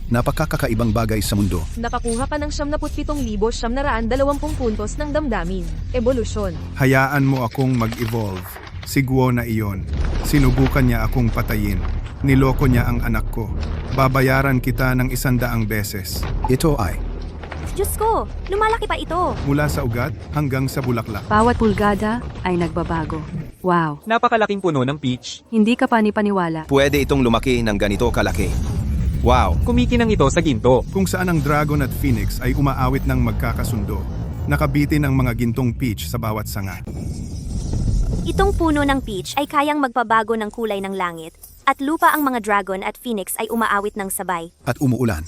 napakakakaibang bagay sa mundo. Nakakuha ka ng 77,720 puntos ng damdamin. Ebolusyon. Hayaan mo akong mag-evolve. Si Guo na iyon. Sinubukan niya akong patayin. Niloko niya ang anak ko. Babayaran kita ng 100 beses. Ito ay Diyos ko, lumalaki pa ito. Mula sa ugat hanggang sa bulaklak. Bawat pulgada ay nagbabago. Wow, Napakalaking puno ng peach. hindi ka panipaniwala. Pwede itong lumaki ng ganito kalaki. Wow! Kumikinang ito sa ginto. Kung saan ang dragon at phoenix ay umaawit ng magkakasundo. Nakabitin ang mga gintong peach sa bawat sanga. Itong puno ng peach ay kayang magpabago ng kulay ng langit. At lupa ang mga dragon at phoenix ay umaawit ng sabay. at umuulan.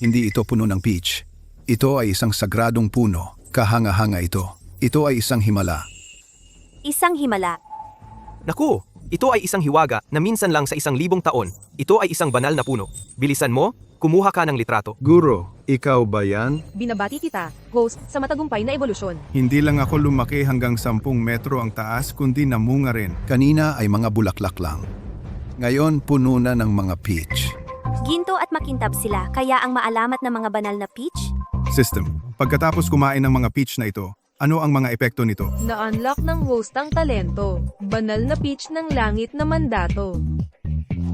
Hindi ito puno ng peach. Ito ay isang sagradong puno. Kahanga-hanga ito. Ito ay isang himala. Isang himala. Naku! Ito ay isang hiwaga na minsan lang sa 1,000 taon. Ito ay isang banal na puno. Bilisan mo, kumuha ka ng litrato. Guro, ikaw ba yan? Binabati kita, host, sa matagumpay na ebolusyon. Hindi lang ako lumaki hanggang 10 metro ang taas kundi namunga rin. Kanina ay mga bulaklak lang. Ngayon puno na ng mga peach. Ginto at makintab sila, kaya ang maalamat na mga banal na peach? System. Pagkatapos kumain ng mga peach na ito, ano ang mga epekto nito? Na-unlock ng host ang talento. Banal na peach ng langit na mandato.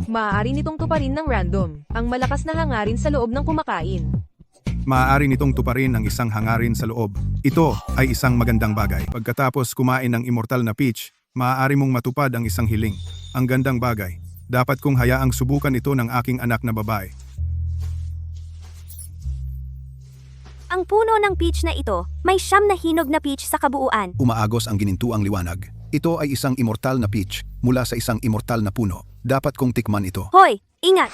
Maaari nitong tuparin ng random, ang malakas na hangarin sa loob ng kumakain. Maaari nitong tuparin ang isang hangarin sa loob. Ito ay isang magandang bagay. Pagkatapos kumain ng immortal na peach, maaari mong matupad ang isang hiling. Ang gandang bagay. Dapat kong hayaang subukan ito ng aking anak na babae. Ang puno ng peach na ito, may 9 na hinog na peach sa kabuuan. Umaagos ang ginintuang liwanag. Ito ay isang immortal na peach mula sa isang immortal na puno. Dapat kong tikman ito. Hoy, ingat!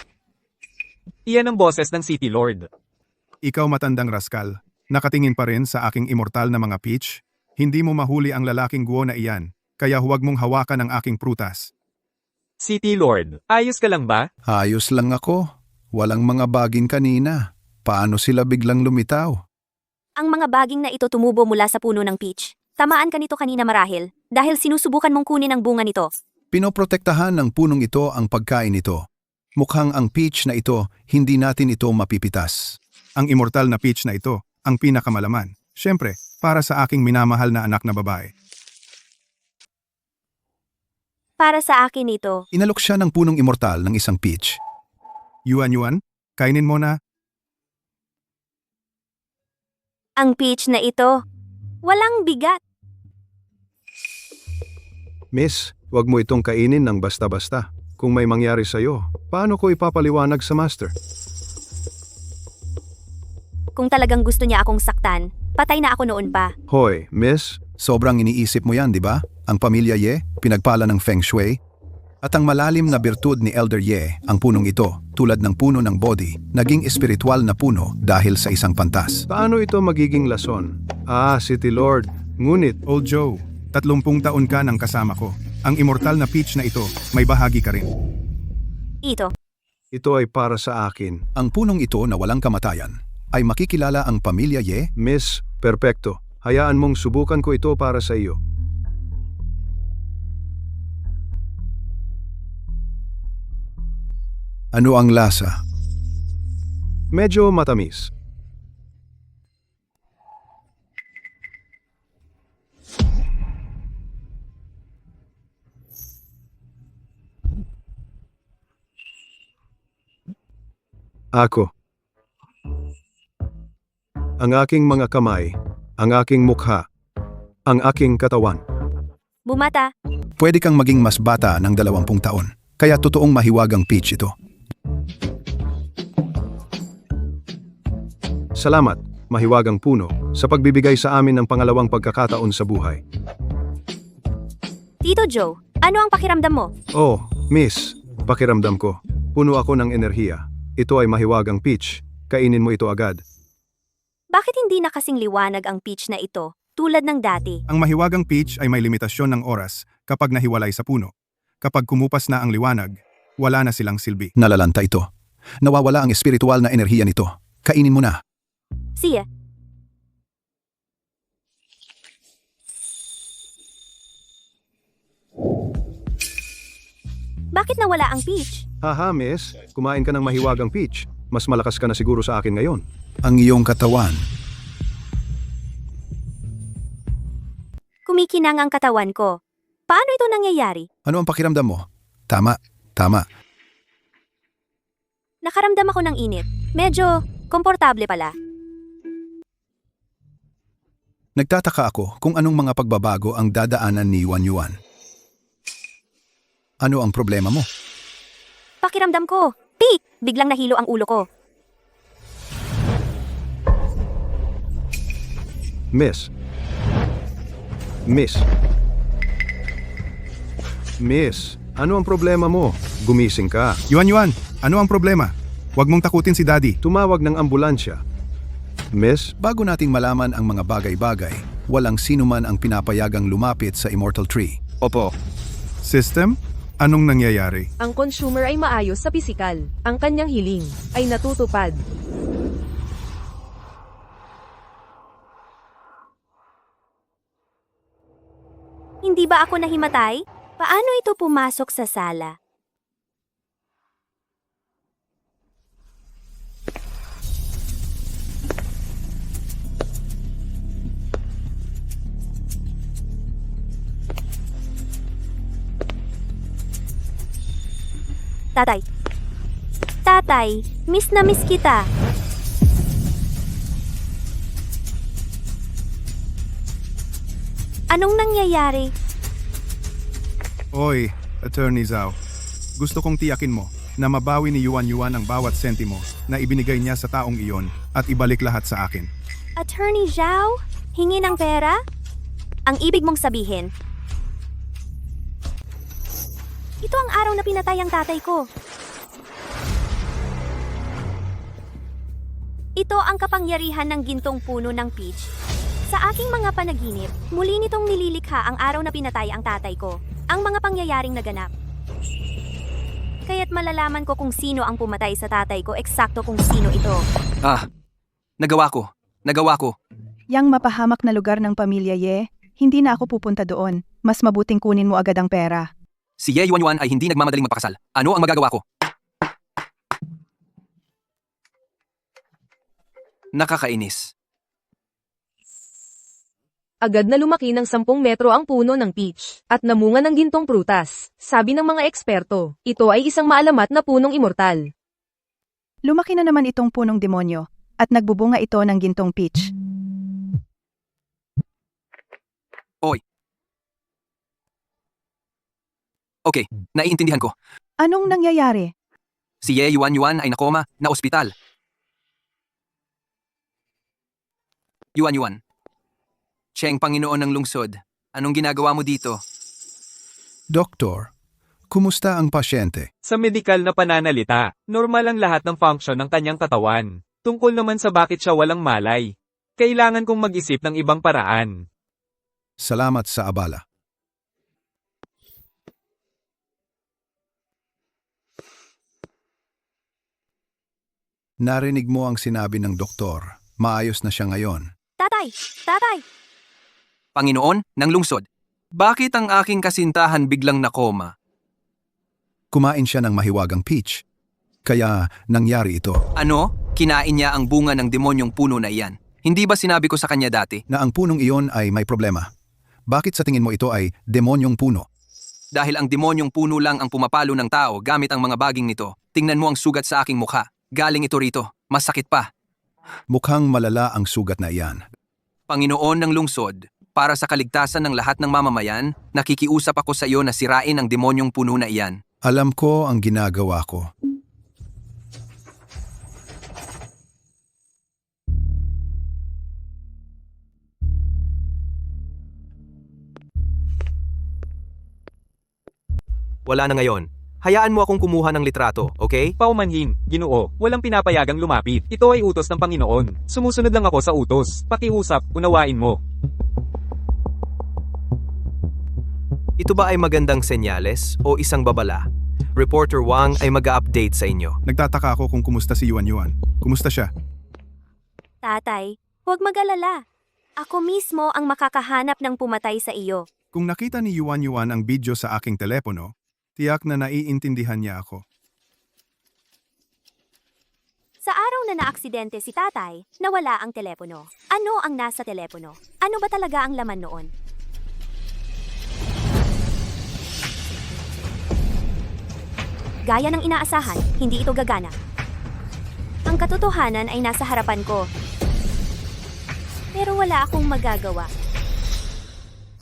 Iyan ang boses ng City Lord. Ikaw matandang raskal, nakatingin pa rin sa aking immortal na mga peach? Hindi mo mahuli ang lalaking guo na iyan, kaya huwag mong hawakan ang aking prutas. City Lord, ayos ka lang ba? Ayos lang ako. Walang mga baging kanina. Paano sila biglang lumitaw? Ang mga baging na ito tumubo mula sa puno ng peach. Tamaan ka nito kanina marahil, dahil sinusubukan mong kunin ang bunga nito. Pinoprotektahan ng punong ito ang pagkain nito. Mukhang ang peach na ito, hindi natin ito mapipitas. Ang immortal na peach na ito, ang pinakamalaman. Siyempre, para sa aking minamahal na anak na babae. Para sa akin ito. Inalok siya ng punong immortal ng isang peach. Yuan, kainin mo na. Ang peach na ito, walang bigat. Miss, wag mo itong kainin ng basta-basta. Kung may mangyari sa'yo, paano ko ipapaliwanag sa master? Kung talagang gusto niya akong saktan, patay na ako noon pa. Hoy, miss, Sobrang iniisip mo yan, di ba? Ang pamilya Ye, pinagpala ng Feng Shui. At ang malalim na birtud ni Elder Ye, ang punong ito, tulad ng puno ng Bodhi, naging espiritual na puno dahil sa isang pantas. paano ito magiging lason? City Lord, ngunit Old Joe, 30 taon ka nang kasama ko. Ang immortal na peach na ito, may bahagi ka rin. Ito. ito ay para sa akin. Ang punong ito na walang kamatayan, ay makikilala ang pamilya Ye. Miss, perpekto. Hayaan mong subukan ko ito para sa iyo. Ano ang lasa? Medyo matamis. Ako. Ang aking mga kamay, ang aking mukha, ang aking katawan. Bumata. Pwede kang maging mas bata ng 20 taon. Kaya totoong mahiwagang peach ito. Salamat. mahiwagang puno, sa pagbibigay sa amin ng pangalawang pagkakataon sa buhay. Tito Joe, ano ang pakiramdam mo? Oh, miss, pakiramdam ko. Puno ako ng enerhiya. Ito ay mahiwagang peach. Kainin mo ito agad. Bakit hindi na kasing liwanag ang peach na ito, tulad ng dati? Ang mahiwagang peach ay may limitasyon ng oras kapag nahiwalay sa puno. Kapag kumupas na ang liwanag, wala na silang silbi. Nalalanta ito. Nawawala ang espiritual na enerhiya nito. Kainin mo na. Siya. Bakit nawala ang peach? Haha, miss, kumain ka ng mahiwagang peach. Mas malakas ka na siguro sa akin ngayon. Ang iyong katawan. Kumikinang ang katawan ko. Paano ito nangyayari? Ano ang pakiramdam mo? Tama, tama. Nakaramdam ako ng init. Medyo komportable pala. Nagtataka ako kung anong mga pagbabago ang dadaanan ni Yuan Yuan. Ano ang problema mo? Pakiramdam ko. Peak! Biglang nahilo ang ulo ko. Miss. Miss. Miss, ano ang problema mo? Gumising ka. Yuan Yuan, ano ang problema? Huwag mong takutin si Daddy. Tumawag ng ambulansya. Miss, Bago nating malaman ang mga bagay-bagay, walang sino man ang pinapayagang lumapit sa Immortal Tree. Opo. System? Anong nangyayari? Ang consumer ay maayos sa pisikal. Ang kanyang hiling ay natutupad. Hindi ba ako nahimatay? Paano ito pumasok sa sala? Tatay. Tatay, miss na miss kita. Anong nangyayari? Oy, Attorney Zhao. Gusto kong tiyakin mo na mabawi ni Yuan Yuan ang bawat sentimo na ibinigay niya sa taong iyon at ibalik lahat sa akin. Attorney Zhao? Hingi ng pera? Ang ibig mong sabihin, ito ang araw na pinatay ang tatay ko. Ito ang kapangyarihan ng gintong puno ng peach. Sa aking mga panaginip, muli nitong nililikha ang araw na pinatay ang tatay ko. Ang mga pangyayaring naganap. Kaya't malalaman ko kung sino ang pumatay sa tatay ko, eksakto kung sino ito. Nagawa ko. Nagawa ko. Yang mapahamak na lugar ng pamilya Ye, hindi na ako pupunta doon. Mas mabuting kunin mo agad ang pera. Si Ye Yuan Yuan ay hindi nagmamadaling magpakasal. Ano ang magagawa ko? Nakakainis. Agad na lumaki ng 10 metro ang puno ng peach at namunga ng gintong prutas. Sabi ng mga eksperto, ito ay isang maalamat na punong immortal. Lumaki na naman itong punong demonyo at nagbubunga ito ng gintong peach. Okay, naiintindihan ko. Anong nangyayari? Si Ye Yuan Yuan ay nakoma, na ospital. Yuan Yuan. Cheng, Panginoon ng Lungsod. Anong ginagawa mo dito? Doktor, kumusta ang pasyente? Sa medikal na pananalita, normal ang lahat ng function ng kanyang katawan. Tungkol naman sa bakit siya walang malay. Kailangan kong mag-isip ng ibang paraan. Salamat sa abala. Narinig mo ang sinabi ng doktor. Maayos na siya ngayon. Tatay! Tatay! Panginoon ng Lungsod. Bakit ang aking kasintahan biglang nakoma? Kumain siya ng mahiwagang peach. Kaya nangyari ito. Ano? Kinain niya ang bunga ng demonyong puno na iyan. Hindi ba sinabi ko sa kanya dati? Na ang punong iyon ay may problema. Bakit sa tingin mo ito ay demonyong puno? Dahil ang demonyong puno lang ang pumapalo ng tao gamit ang mga baging nito. Tingnan mo ang sugat sa aking mukha. Galing ito rito. Masakit pa. Mukhang malala ang sugat na iyan. Panginoon ng Lungsod, para sa kaligtasan ng lahat ng mamamayan, nakikiusap ako sa iyo na sirain ang demonyong puno na iyan. Alam ko ang ginagawa ko. Wala na ngayon. Hayaan mo akong kumuha ng litrato, okay? Paumanhin, Ginoo, walang pinapayagang lumapit. Ito ay utos ng Panginoon. Sumusunod lang ako sa utos. Pakiusap, unawain mo. Ito ba ay magandang senyales o isang babala? Reporter Wang ay mag-update sa inyo. Nagtataka ako kung kumusta si Yuan Yuan. Kumusta siya? Tatay, huwag mag-alala. Ako mismo ang makakahanap ng pumatay sa iyo. Kung nakita ni Yuan Yuan ang video sa aking telepono, tiyak na naiintindihan niya ako. Sa araw na naaksidente si tatay, nawala ang telepono. Ano ang nasa telepono? Ano ba talaga ang laman noon? Gaya ng inaasahan, hindi ito gagana. Ang katotohanan ay nasa harapan ko. Pero wala akong magagawa.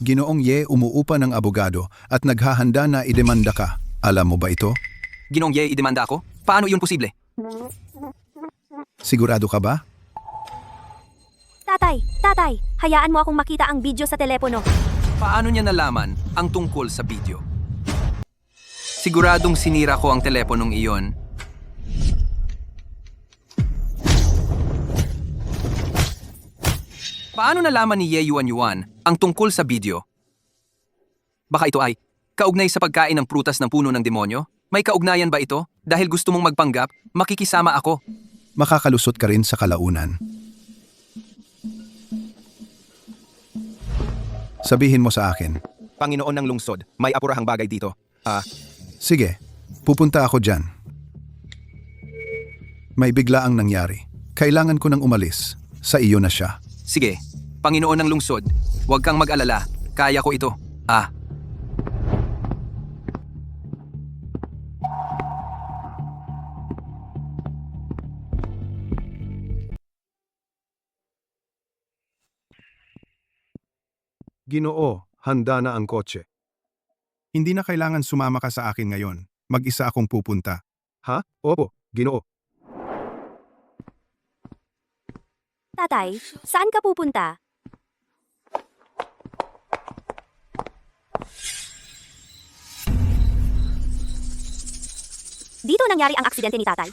Ginoong Ye umuupa ng abogado at naghahanda na idemanda ka. Alam mo ba ito? Ginong Ye, idemanda ako? Paano iyon posible? Sigurado ka ba? Tatay, hayaan mo akong makita ang video sa telepono. Paano niya nalaman ang tungkol sa video? Siguradong sinira ko ang teleponong iyon. Paano nalaman ni Ye Yuan Yuan ang tungkol sa video? Baka ito ay kaugnay sa pagkain ng prutas ng puno ng demonyo? May kaugnayan ba ito? Dahil gusto mong magpanggap, makikisama ako. Makakalusot ka rin sa kalaunan. Sabihin mo sa akin. Panginoon ng lungsod, may apurahang bagay dito. Sige, pupunta ako dyan. May bigla ang nangyari. Kailangan ko nang umalis. Sa iyo na siya. Sige, Panginoon ng lungsod, huwag kang mag-alala. Kaya ko ito. Ginoo, handa na ang kotse. Hindi na kailangan sumama ka sa akin ngayon. Mag-isa akong pupunta. Ha? Opo, Ginoo. Tatay, saan ka pupunta? Dito nangyari ang aksidente ni tatay.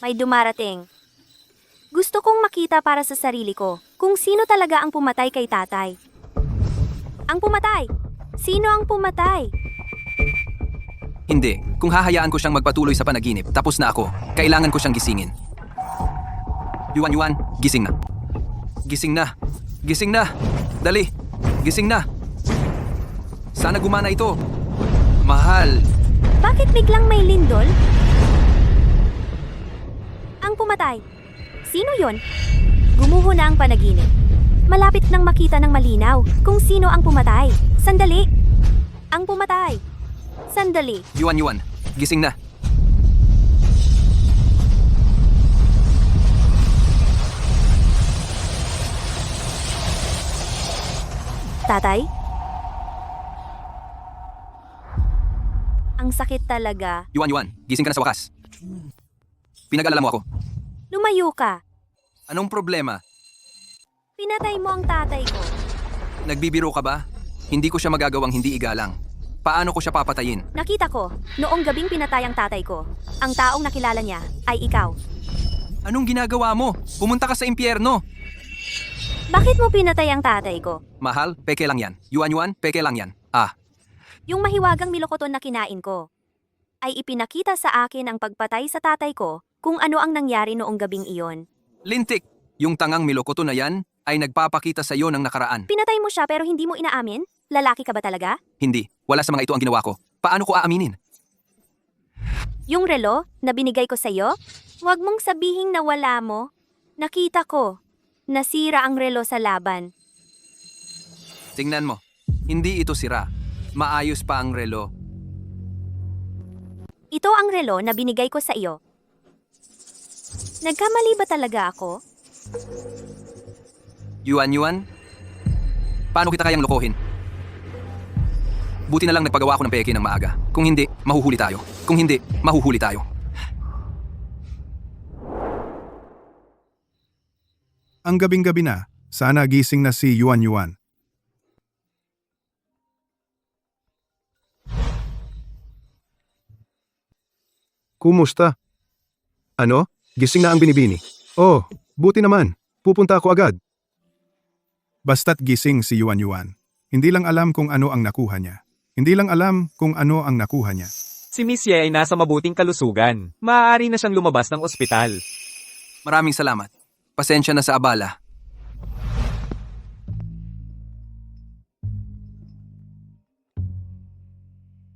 May dumarating. Gusto kong makita para sa sarili ko kung sino talaga ang pumatay kay tatay. Ang pumatay! Sino ang pumatay? Hindi, kung hahayaan ko siyang magpatuloy sa panaginip, tapos na ako. Kailangan ko siyang gisingin. Yuan Yuan, gising na. Gising na. Gising na. Dali. Gising na. Sana gumana ito. Mahal. Bakit biglang may lindol? Ang pumatay. Sino yon? Gumuho na ang panaginip. Malapit nang makita ng malinaw kung sino ang pumatay. Sandali! Ang pumatay. Sandali. Yuan Yuan, gising na. Tatay? Ang sakit talaga. Yuan Yuan, gising ka na sa wakas. Pinag-alala mo ako. Lumayo ka. Anong problema? Pinatay mo ang tatay ko. Nagbibiro ka ba? Hindi ko siya magagawang hindi igalang. Paano ko siya papatayin? Nakita ko, noong gabing pinatay ang tatay ko. Ang taong nakilala niya ay ikaw. Anong ginagawa mo? Pumunta ka sa impyerno. Bakit mo pinatay ang tatay ko? Mahal, peke lang yan. Yuan Yuan, peke lang yan. Yung mahiwagang milokoton na kinain ko ay ipinakita sa akin ang pagpatay sa tatay ko kung ano ang nangyari noong gabing iyon. Lintik, yung tangang milokoto na yan ay nagpapakita sa iyo ng nakaraan. Pinatay mo siya pero hindi mo inaamin? Lalaki ka ba talaga? Hindi, wala sa mga ito ang ginawa ko. Paano ko aaminin? Yung relo na binigay ko sa'yo? Huwag mong sabihing nawala mo. Nakita ko. Nasira ang relo sa laban. Tingnan mo, hindi ito sira. Maayos pa ang relo. Ito ang relo na binigay ko sa iyo. Nagkamali ba talaga ako? Yuan Yuan, paano kita kayang lokohin? Buti na lang nagpagawa ko ng peke ng maaga. Kung hindi, mahuhuli tayo. Kung hindi, mahuhuli tayo. Ang gabing-gabi na, Sana gising na si Yuan Yuan. Kumusta? Ano? Gising na ang binibini. Oh, buti naman. Pupunta ako agad. Basta't gising si Yuan Yuan. Hindi lang alam kung ano ang nakuha niya. Hindi lang alam kung ano ang nakuha niya. Si Miss Ye ay nasa mabuting kalusugan. Maaari na siyang lumabas ng ospital. Maraming salamat. Pasensya na sa abala.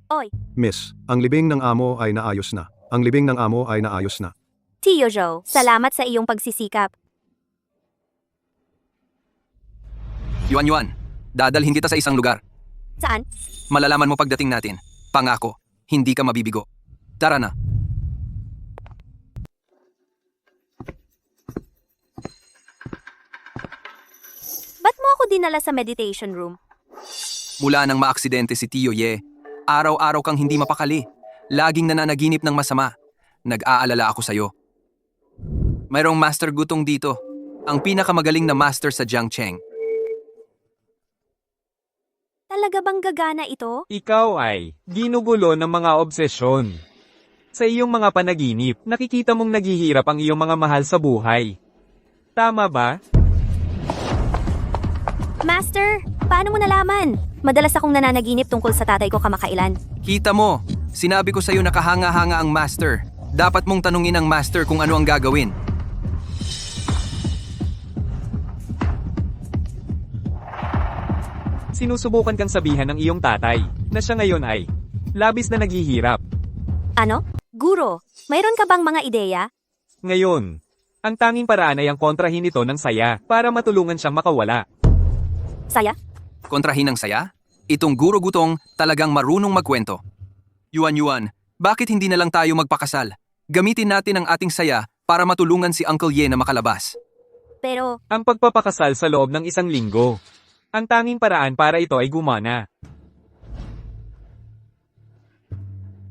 Oy, Miss, ang libing ng amo ay naayos na. Ang libing ng amo ay naayos na. Tio Joe, salamat sa iyong pagsisikap. Yuan Yuan, dadalhin kita sa isang lugar. Saan? Malalaman mo pagdating natin. Pangako, hindi ka mabibigo. Tara na. Ba't mo ako dinala sa meditation room? Mula nang maaksidente si Tio Ye, araw-araw kang hindi mapakali. Laging nananaginip ng masama. Nag-aalala ako sa'yo. Mayroong master gutong dito. Ang pinakamagaling na master sa Jiangcheng. Talaga bang gagana ito? Ikaw ay ginugulo ng mga obsesyon. Sa iyong mga panaginip, nakikita mong naghihirap ang iyong mga mahal sa buhay. Tama ba? Master, paano mo nalaman? Madalas akong nananaginip tungkol sa tatay ko kamakailan. Kita mo, sinabi ko sa'yo nakahanga-hanga ang master. Dapat mong tanungin ang master kung ano ang gagawin. Sinusubukan kang sabihan ng iyong tatay na siya ngayon ay labis na naghihirap. Ano? Guro, mayroon ka bang mga ideya? Ngayon, ang tanging paraan ay ang kontrahin ito ng saya para matulungan siyang makawala. Saya? Kontrahin ng saya? Itong guro gutong talagang marunong magkwento. Yuan Yuan, bakit hindi na lang tayo magpakasal? Gamitin natin ang ating saya para matulungan si Uncle Ye na makalabas. Pero, Ang pagpapakasal sa loob ng 1 linggo. Ang tanging paraan para ito ay gumana.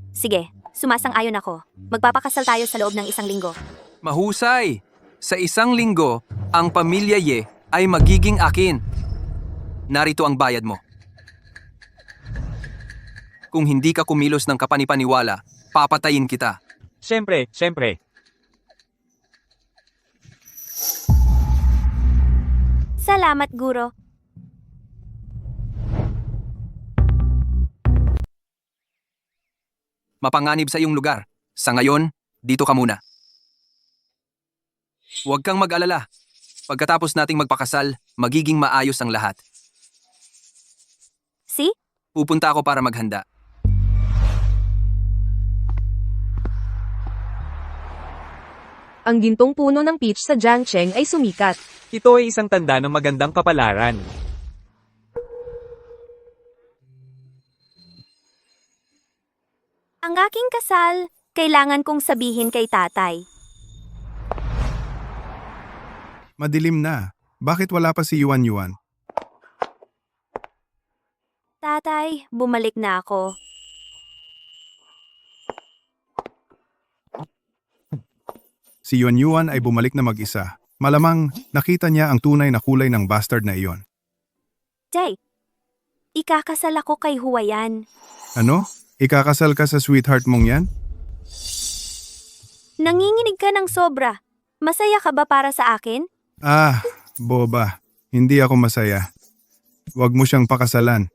sige, sumasang-ayon ako. Magpapakasal tayo sa loob ng 1 linggo. Mahusay! Sa 1 linggo, ang pamilya Ye ay magiging akin. Narito ang bayad mo. Kung hindi ka kumilos ng kapanipaniwala, papatayin kita. Siyempre. Salamat, Guro. Mapanganib sa iyong lugar. Sa ngayon, dito ka muna. Huwag kang mag-alala. Pagkatapos nating magpakasal, magiging maayos ang lahat. See? Pupunta ako para maghanda. Ang gintong puno ng peach sa Jiangcheng ay sumikat. Ito ay isang tanda ng magandang kapalaran. Ang aking kasal, kailangan kong sabihin kay tatay. Madilim na. Bakit wala pa si Yuan Yuan? Tatay, bumalik na ako. Si Yuan Yuan ay bumalik na mag-isa. Malamang nakita niya ang tunay na kulay ng bastard na iyon. Jay, ikakasal ako kay Huwayan. Ano? Ikakasal ka sa sweetheart mong yan? Nanginginig ka ng sobra. Masaya ka ba para sa akin? Ah, boba. Hindi ako masaya. Huwag mo siyang pakasalan.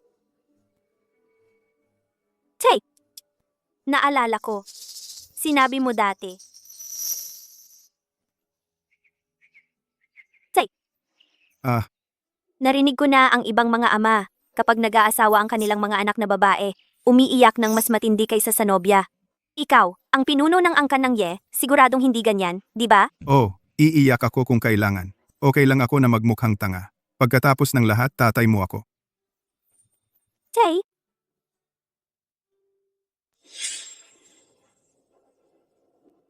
Jay, naalala ko. Sinabi mo dati. Jay, Ah, narinig ko na ang ibang mga ama, kapag nag-aasawa ang kanilang mga anak na babae, umiiyak ng mas matindi kaysa sa nobya. Ikaw, ang pinuno ng angkan ng Ye, siguradong hindi ganyan, di ba? oh, iiyak ako kung kailangan. Okay lang ako na magmukhang tanga. Pagkatapos ng lahat, tatay mo ako. Jay,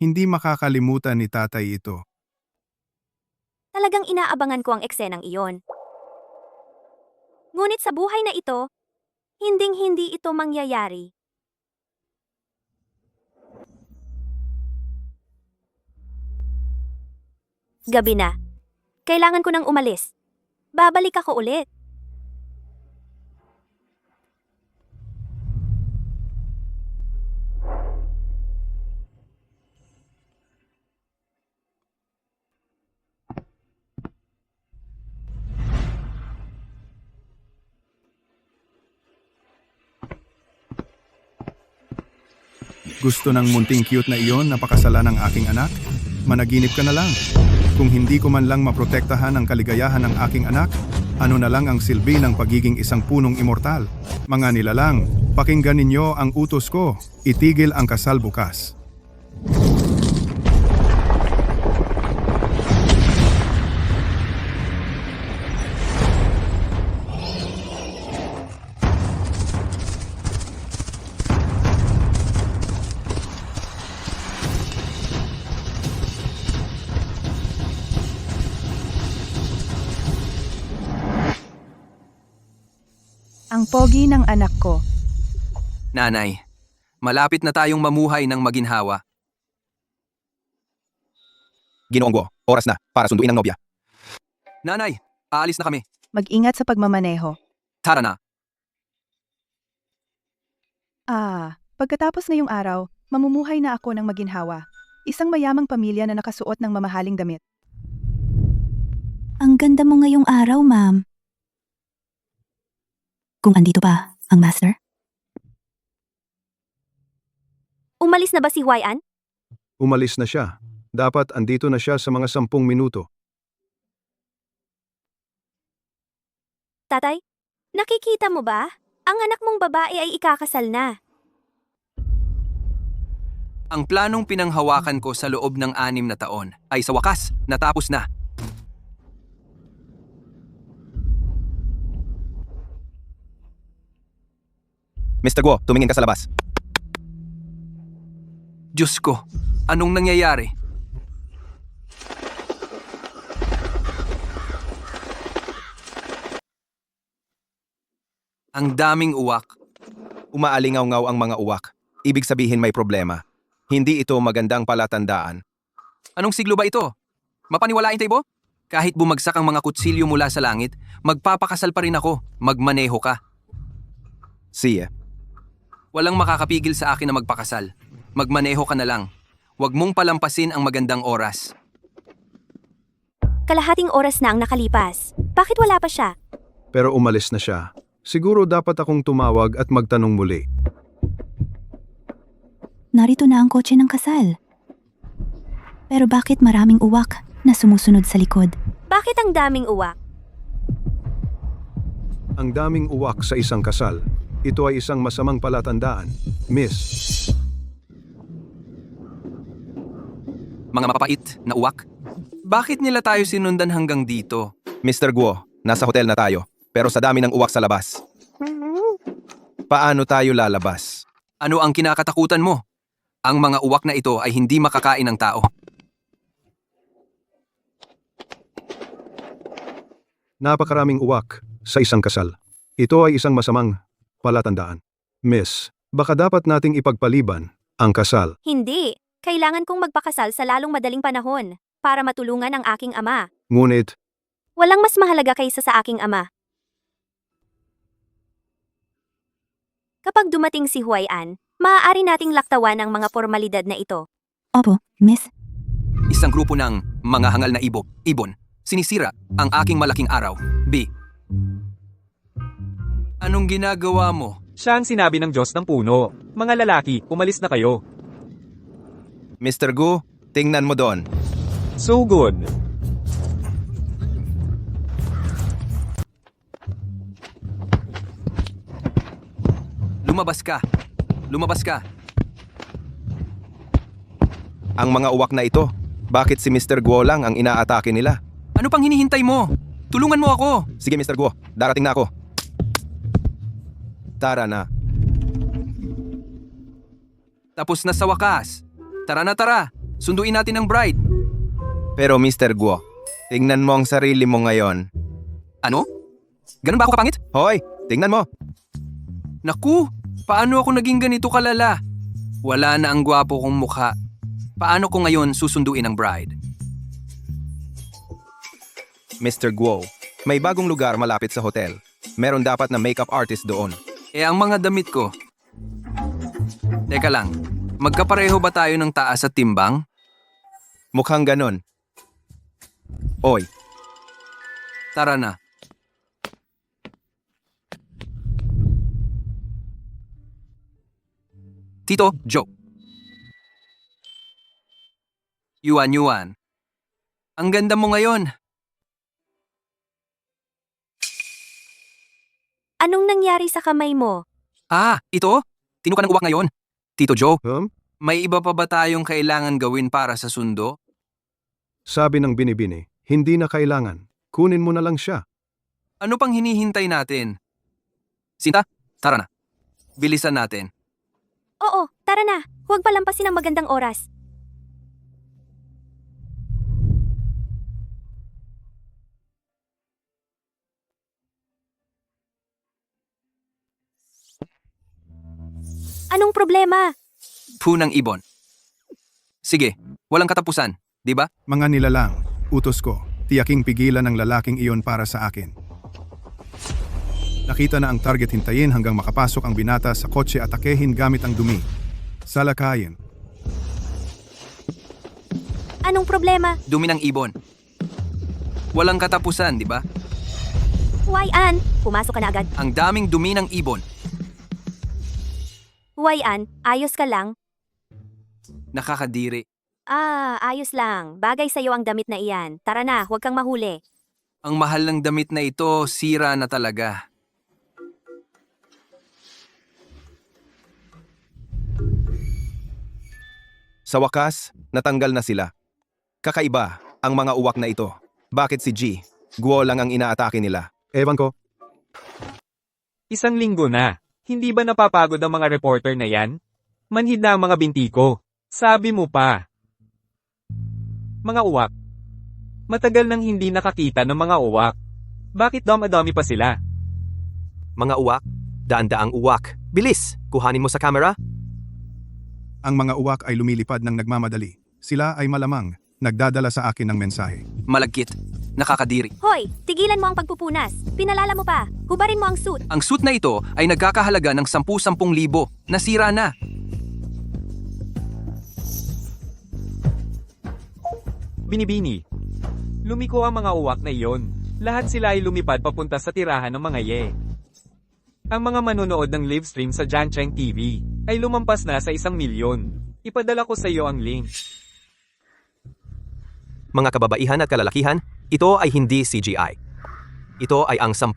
Hindi makakalimutan ni tatay ito. talagang inaabangan ko ang eksenang iyon. Ngunit sa buhay na ito, hinding-hindi ito mangyayari. Gabi na. Kailangan ko nang umalis. Babalik ako ulit. Gusto ng munting cute na iyon na pakasalan ng aking anak? Managinip ka na lang. Kung hindi ko man lang maprotektahan ang kaligayahan ng aking anak, ano na lang ang silbi ng pagiging isang punong immortal? Mga nilalang, pakinggan ninyo ang utos ko. Itigil ang kasal bukas. Ang pogi ng anak ko. Nanay, malapit na tayong mamuhay ng maginhawa. Ginoong Guo, oras na para sunduin ang nobya. Nanay, aalis na kami. Mag-ingat sa pagmamaneho. Tara na. Pagkatapos ngayong araw, mamumuhay na ako ng maginhawa. Isang mayamang pamilya na nakasuot ng mamahaling damit. Ang ganda mo ngayong araw, ma'am. Kung andito pa ang master? Umalis na ba si Huayan? Umalis na siya. Dapat andito na siya sa mga 10 minuto. Tatay, nakikita mo ba? Ang anak mong babae ay ikakasal na. Ang planong pinanghawakan ko sa loob ng 6 na taon ay sa wakas natapos na. Mr. Guo, tumingin ka sa labas. Diyos ko, anong nangyayari? Ang daming uwak. Umaalingaw-ngaw ang mga uwak. Ibig sabihin may problema. Hindi ito magandang palatandaan. Anong siglo ba ito? Mapaniwalain tayo? Kahit bumagsak ang mga kutsilyo mula sa langit, magpapakasal pa rin ako. Magmaneho ka. Siya. Walang makakapigil sa akin na magpakasal. Magmaneho ka na lang. Huwag mong palampasin ang magandang oras. Kalahating oras na ang nakalipas. Bakit wala pa siya? Pero umalis na siya. Siguro dapat akong tumawag at magtanong muli. Narito na ang kotse ng kasal. Pero bakit maraming uwak na sumusunod sa likod? Bakit ang daming uwak? Ang daming uwak sa isang kasal. Ito ay isang masamang palatandaan. Miss, Mga mapapait na uwak. Bakit nila tayo sinundan hanggang dito? Mr. Guo, nasa hotel na tayo. Pero sa dami ng uwak sa labas. Paano tayo lalabas? Ano ang kinakatakutan mo? Ang mga uwak na ito ay hindi makakain ng tao. napakaraming uwak sa isang kasal. Ito ay isang masamang palatandaan. Miss, baka dapat nating ipagpaliban ang kasal. Hindi. Kailangan kong magpakasal sa lalong madaling panahon para matulungan ang aking ama. Ngunit, Walang mas mahalaga kaysa sa aking ama. Kapag dumating si Huayan, maaari nating laktawan ang mga formalidad na ito. Opo, miss. Isang grupo ng mga hangal na ibon, sinisira ang aking malaking araw. B. Anong ginagawa mo? Siya ang sinabi ng Diyos ng puno. Mga lalaki, umalis na kayo. Mr. Gu, tingnan mo doon. So good. Lumabas ka. Lumabas ka. Ang mga uwak na ito, bakit si Mr. Guo lang ang inaatake nila? Ano pang hinihintay mo? Tulungan mo ako. Sige Mr. Guo, darating na ako. Tara na. Tapos na sa wakas. Tara na tara. Sunduin natin ang bride. Pero Mr. Guo, tingnan mo ang sarili mo ngayon. Ano? Ganun ba ako kapangit? Hoy, tingnan mo. Naku, paano ako naging ganito kalala? Wala na ang gwapo kong mukha. Paano ko ngayon susunduin ang bride? Mr. Guo, May bagong lugar malapit sa hotel. Meron dapat na makeup artist doon. Ang mga damit ko. Teka lang, magkapareho ba tayo ng taas at timbang? Mukhang ganon. Oy, Tara na. Tito, Joe. Yuan. Ang ganda mo ngayon. Anong nangyari sa kamay mo? Ito? Tino ka ng uwak ngayon? Tito Joe, may iba pa ba tayong kailangan gawin para sa sundo? Sabi ng binibini, hindi na kailangan. Kunin mo na lang siya. Ano pang hinihintay natin? Sinta, tara na. Bilisan natin. Oo, tara na. Huwag palampasin ang magandang oras. Anong problema? Punang ibon. Sige, walang katapusan, di ba? Mga nilalang, utos ko, tiyaking pigilan ang lalaking iyon para sa akin. Nakita na ang target, hintayin hanggang makapasok ang binata sa kotse at atakehin gamit ang dumi. Salakayin. Anong problema? Dumi ng ibon. Walang katapusan, di ba? Huwayan, pumasok ka na agad. Ang daming dumi ng ibon. Huwayan, ayos ka lang? Nakakadiri. Ayos lang. Bagay sa'yo ang damit na iyan. Tara na, huwag kang mahuli. Ang mahal ng damit na ito, sira na talaga. sa wakas, natanggal na sila. Kakaiba ang mga uwak na ito. Bakit si G? Guo lang ang inaatake nila. Ewan ko. Isang linggo na. Hindi ba napapagod ang mga reporter na yan? Manhid na ang mga binti ko. Sabi mo pa. Mga uwak. Matagal nang hindi nakakita ng mga uwak. Bakit dami pa sila? Mga uwak? Daan-daang uwak. Bilis! Kuhanin mo sa camera. Ang mga uwak ay lumilipad ng nagmamadali. Sila ay malamang nagdadala sa akin ng mensahe. Malagkit. Nakakadiri. Hoy, tigilan mo ang pagpupunas. Pinalala mo pa. Hubarin mo ang suit. Ang suit na ito ay nagkakahalaga ng 10,000 libo. Nasira na. Binibini. Lumiko ang mga uwak na iyon. Lahat sila ay lumipad papunta sa tirahan ng mga ye. Ang mga manonood ng live stream sa Jancheng TV ay lumampas na sa 1 milyon. Ipadala ko sa iyo ang link. Mga kababaihan at kalalakihan, ito ay hindi CGI. Ito ay ang 10,000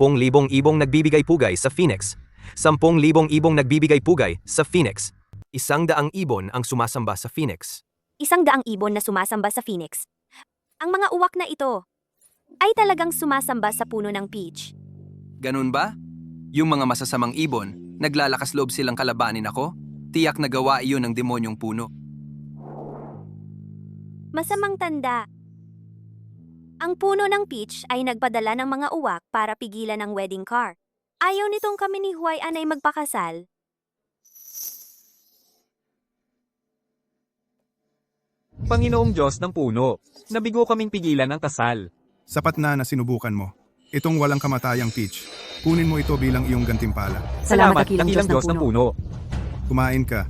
ibong nagbibigay pugay sa Phoenix. 10,000 ibong nagbibigay pugay sa Phoenix. 100 ibon ang sumasamba sa Phoenix. 100 ibon na sumasamba sa Phoenix. Ang mga uwak na ito ay talagang sumasamba sa puno ng peach. Ganun ba? Yung mga masasamang ibon, naglalakas loob silang kalabanin ako? Tiyak na gawa iyon ng demonyong puno. Masamang tanda. Ang puno ng peach ay nagpadala ng mga uwak para pigilan ang wedding car. Ayaw nitong kami ni Huwayan ay magpakasal. Panginoong Diyos ng puno, nabigo kaming pigilan ang kasal. Sapat na sinubukan mo. Itong walang kamatayang peach. Kunin mo ito bilang iyong gantimpala. Salamat, dakilang Diyos ng puno. Kumain ka.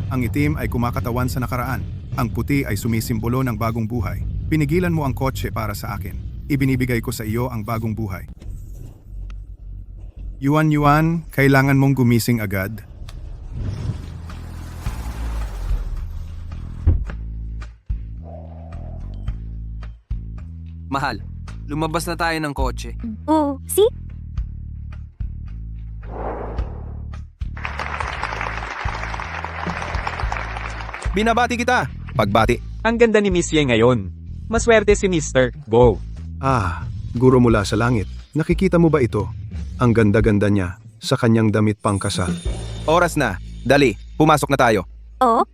Ang itim ay kumakatawan sa nakaraan. Ang puti ay sumisimbolo ng bagong buhay. Pinigilan mo ang kotse para sa akin. Ibinibigay ko sa iyo ang bagong buhay. Yuan, kailangan mong gumising agad. Mahal, lumabas na tayo ng kotse. Oo, see? Binabati kita! Pagbati. Ang ganda ni Miss Ye ngayon. Maswerte si Mr. Go. Guro mula sa langit. Nakikita mo ba ito? Ang ganda-ganda niya sa kanyang damit pangkasal. Oras na. Dali, pumasok na tayo. Oo?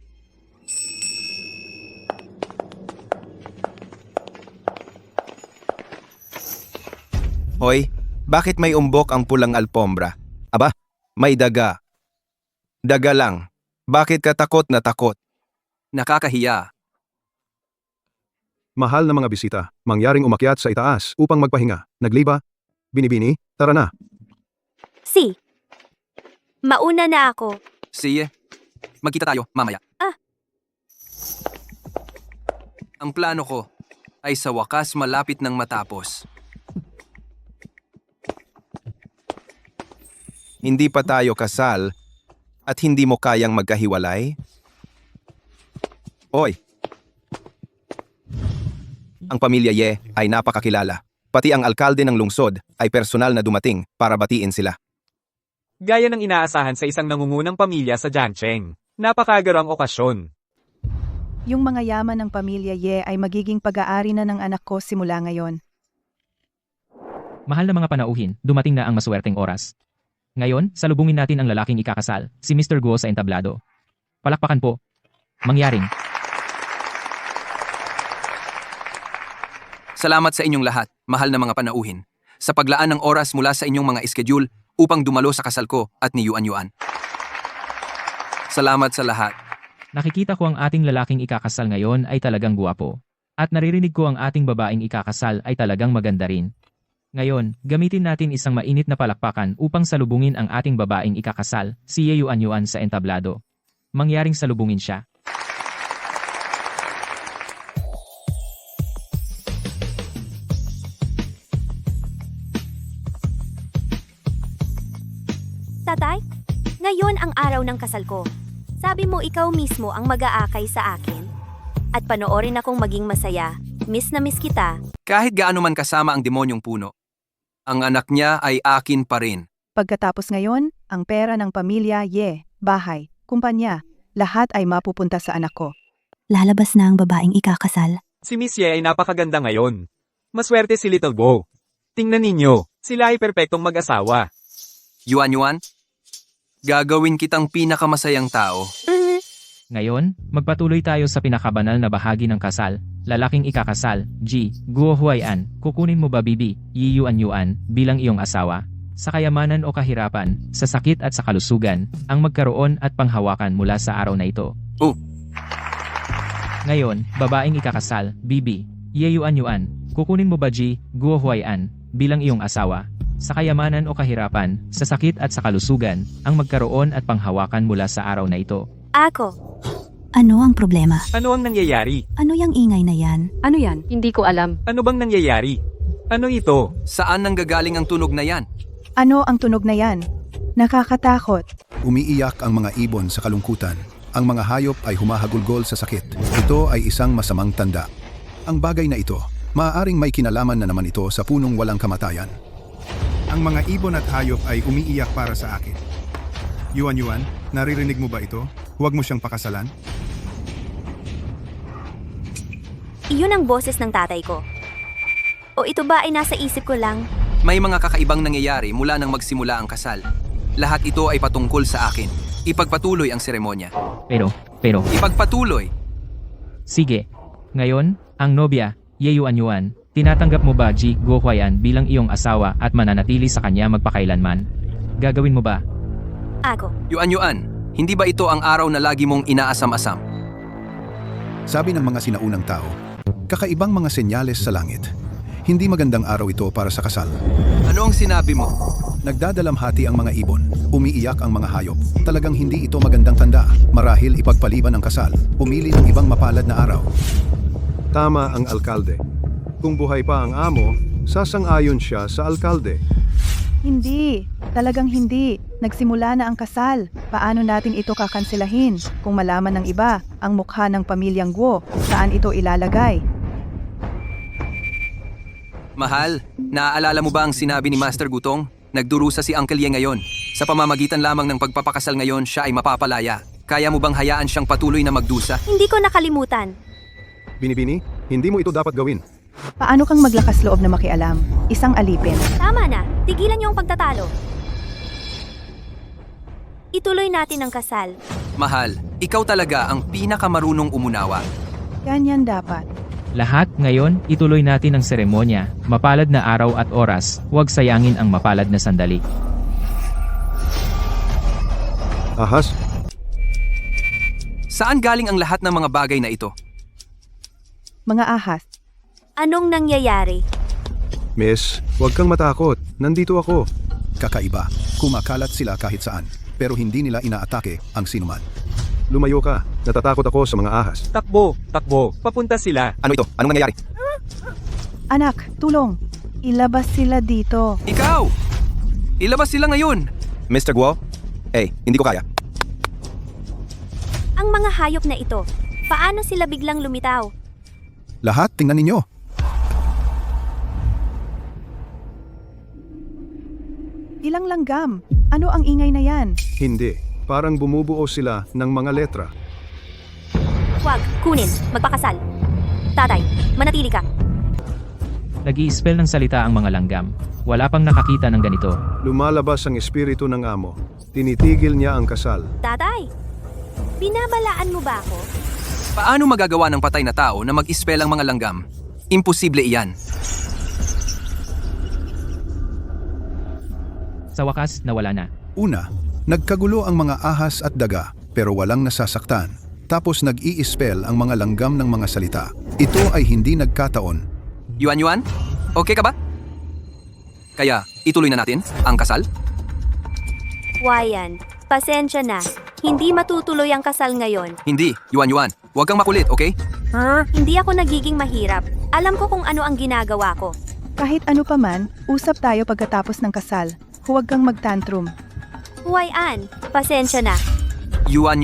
Hoy, bakit may umbok ang pulang alpombra? Aba, may daga. Daga lang. Bakit ka takot na takot? Nakakahiya. Mahal na mga bisita, mangyaring umakyat sa itaas upang magpahinga. Nagliba? Binibini, tara na. Si. Mauna na ako. Sige. Magkita tayo mamaya. Ang plano ko ay sa wakas malapit ng matapos. Hindi pa tayo kasal at hindi mo kayang magkahiwalay? Oy! Ang pamilya Ye ay napakakilala. Pati ang alkalde ng lungsod ay personal na dumating para batiin sila. Gaya ng inaasahan sa isang nangungunang pamilya sa Jiangcheng. Napakagarang okasyon. Yung mga yaman ng pamilya Ye ay magiging pag-aari na ng anak ko simula ngayon. Mahal na mga panauhin, dumating na ang maswerteng oras. Ngayon, salubungin natin ang lalaking ikakasal, si Mr. Guo sa entablado. Palakpakan po. Mangyaring. Salamat sa inyong lahat, mahal na mga panauhin, sa paglaan ng oras mula sa inyong mga schedule upang dumalo sa kasal ko at ni Yuan Yuan. Salamat sa lahat. Nakikita ko ang ating lalaking ikakasal ngayon ay talagang guwapo. At naririnig ko ang ating babaeng ikakasal ay talagang maganda rin. Ngayon, gamitin natin isang mainit na palakpakan upang salubungin ang ating babaeng ikakasal, si Ye Yuan Yuan sa entablado. Mangyaring salubungin siya. Tatay, ngayon ang araw ng kasal ko. Sabi mo ikaw mismo ang mag-aakay sa akin. At panoorin akong maging masaya. Miss na miss kita. Kahit gaano man kasama ang demonyong puno, ang anak niya ay akin pa rin. Pagkatapos ngayon, ang pera ng pamilya Ye, bahay, kumpanya, lahat ay mapupunta sa anak ko. Lalabas na ang babaeng ikakasal. Si Miss Ye ay napakaganda ngayon. Maswerte si Little Guo. Tingnan ninyo, sila ay perpektong mag-asawa. Yuan Yuan, gagawin kitang pinakamasayang tao. Ngayon, magpatuloy tayo sa pinakabanal na bahagi ng kasal. Lalaking ikakasal, Ji, Guo Huaian, kukunin mo ba Bibi, Yi Yuan Yuan, bilang iyong asawa? Sa kayamanan o kahirapan, sa sakit at sa kalusugan, ang magkaroon at panghawakan mula sa araw na ito. Ngayon, babaeng ikakasal, Bibi, Ye Yuan Yuan, kukunin mo ba Ji, Guo Huaian, bilang iyong asawa? Sa kayamanan o kahirapan, sa sakit at sa kalusugan, ang magkaroon at panghawakan mula sa araw na ito. Ako. Ano ang problema? Ano ang nangyayari? Ano yang ingay na yan? Ano yan? Hindi ko alam. Ano bang nangyayari? Ano ito? Saan nanggagaling ang tunog na yan? Ano ang tunog na yan? Nakakatakot. Umiiyak ang mga ibon sa kalungkutan. Ang mga hayop ay humahagulgol sa sakit. Ito ay isang masamang tanda. Ang bagay na ito, maaaring may kinalaman na naman ito sa punong walang kamatayan. Ang mga ibon at hayop ay umiiyak para sa akin. Yuan Yuan, naririnig mo ba ito? Huwag mo siyang pakasalan. Iyon ang boses ng tatay ko. O ito ba ay nasa isip ko lang? May mga kakaibang nangyayari mula nang magsimula ang kasal. Lahat ito ay patungkol sa akin. Ipagpatuloy ang seremonya. Pero, Ipagpatuloy! sige. Ngayon, ang nobya, Ye Yuan Yuan, tinatanggap mo ba Ji Guo Huaian bilang iyong asawa at mananatili sa kanya magpakailanman? Gagawin mo ba? Ako. Yuan Yuan, hindi ba ito ang araw na lagi mong inaasam-asam? Sabi ng mga sinaunang tao, kakaibang mga senyales sa langit. Hindi magandang araw ito para sa kasal. Ano ang sinabi mo? Nagdadalamhati ang mga ibon, umiiyak ang mga hayop. Talagang hindi ito magandang tanda. Marahil ipagpaliban ng kasal, pumili ng ibang mapalad na araw. Tama ang alkalde. Kung buhay pa ang amo, sasang-ayon siya sa alkalde. Hindi. Talagang hindi. Nagsimula na ang kasal. Paano natin ito kakansilahin? Kung malaman ng iba, ang mukha ng pamilyang Guo, saan ito ilalagay? Mahal, naaalala mo ba ang sinabi ni Master Gutong? Nagdurusa si Uncle Ye ngayon. Sa pamamagitan lamang ng pagpapakasal ngayon, siya ay mapapalaya. Kaya mo bang hayaan siyang patuloy na magdusa? Hindi ko nakalimutan. Binibini, hindi mo ito dapat gawin. Paano kang maglakas loob na makialam? Isang alipin. Tama na. Tigilan niyo ang pagtatalo. Ituloy natin ang kasal. Mahal, ikaw talaga ang pinakamarunong umunawa. Ganyan dapat. Lahat ngayon, ituloy natin ang seremonya. Mapalad na araw at oras, huwag sayangin ang mapalad na sandali. Ahas, Saan galing ang lahat ng mga bagay na ito? Mga ahas. Anong nangyayari? Miss, huwag kang matakot. Nandito ako. Kakaiba, kumakalat sila kahit saan, pero hindi nila inaatake ang sinuman. Lumayo ka. Natatakot ako sa mga ahas. Takbo, takbo. Papunta sila. Ano ito? Anong nangyayari? Anak, tulong. Ilabas sila dito. Ikaw! Ilabas sila ngayon! Mr. Guo? Hindi ko kaya. Ang mga hayop na ito, paano sila biglang lumitaw? Lahat, tingnan ninyo. Ilang langgam. Ano ang ingay na yan? Hindi. Parang bumubuo sila ng mga letra. Huwag, kunin, magpakasal. Tatay, manatili ka. Nag-i-spell ng salita ang mga langgam. Wala pang nakakita ng ganito. Lumalabas ang espiritu ng amo. Tinitigil niya ang kasal. Tatay, binabalaan mo ba ako? Paano magagawa ng patay na tao na mag-spell ang mga langgam? Imposible iyan. Sa wakas, nawala na. Una, nagkagulo ang mga ahas at daga, pero walang nasasaktan. Tapos nag-i-spell ang mga langgam ng mga salita. Ito ay hindi nagkataon. Yuan, okay ka ba? Kaya, ituloy na natin ang kasal? Wayan, pasensya na. Hindi matutuloy ang kasal ngayon. Hindi, Yuan. Huwag kang makulit, okay? Hindi ako nagiging mahirap. Alam ko kung ano ang ginagawa ko. Kahit ano pa man, usap tayo pagkatapos ng kasal. Huwag kang magtantrum. Wayan, pasensya na. Yuan.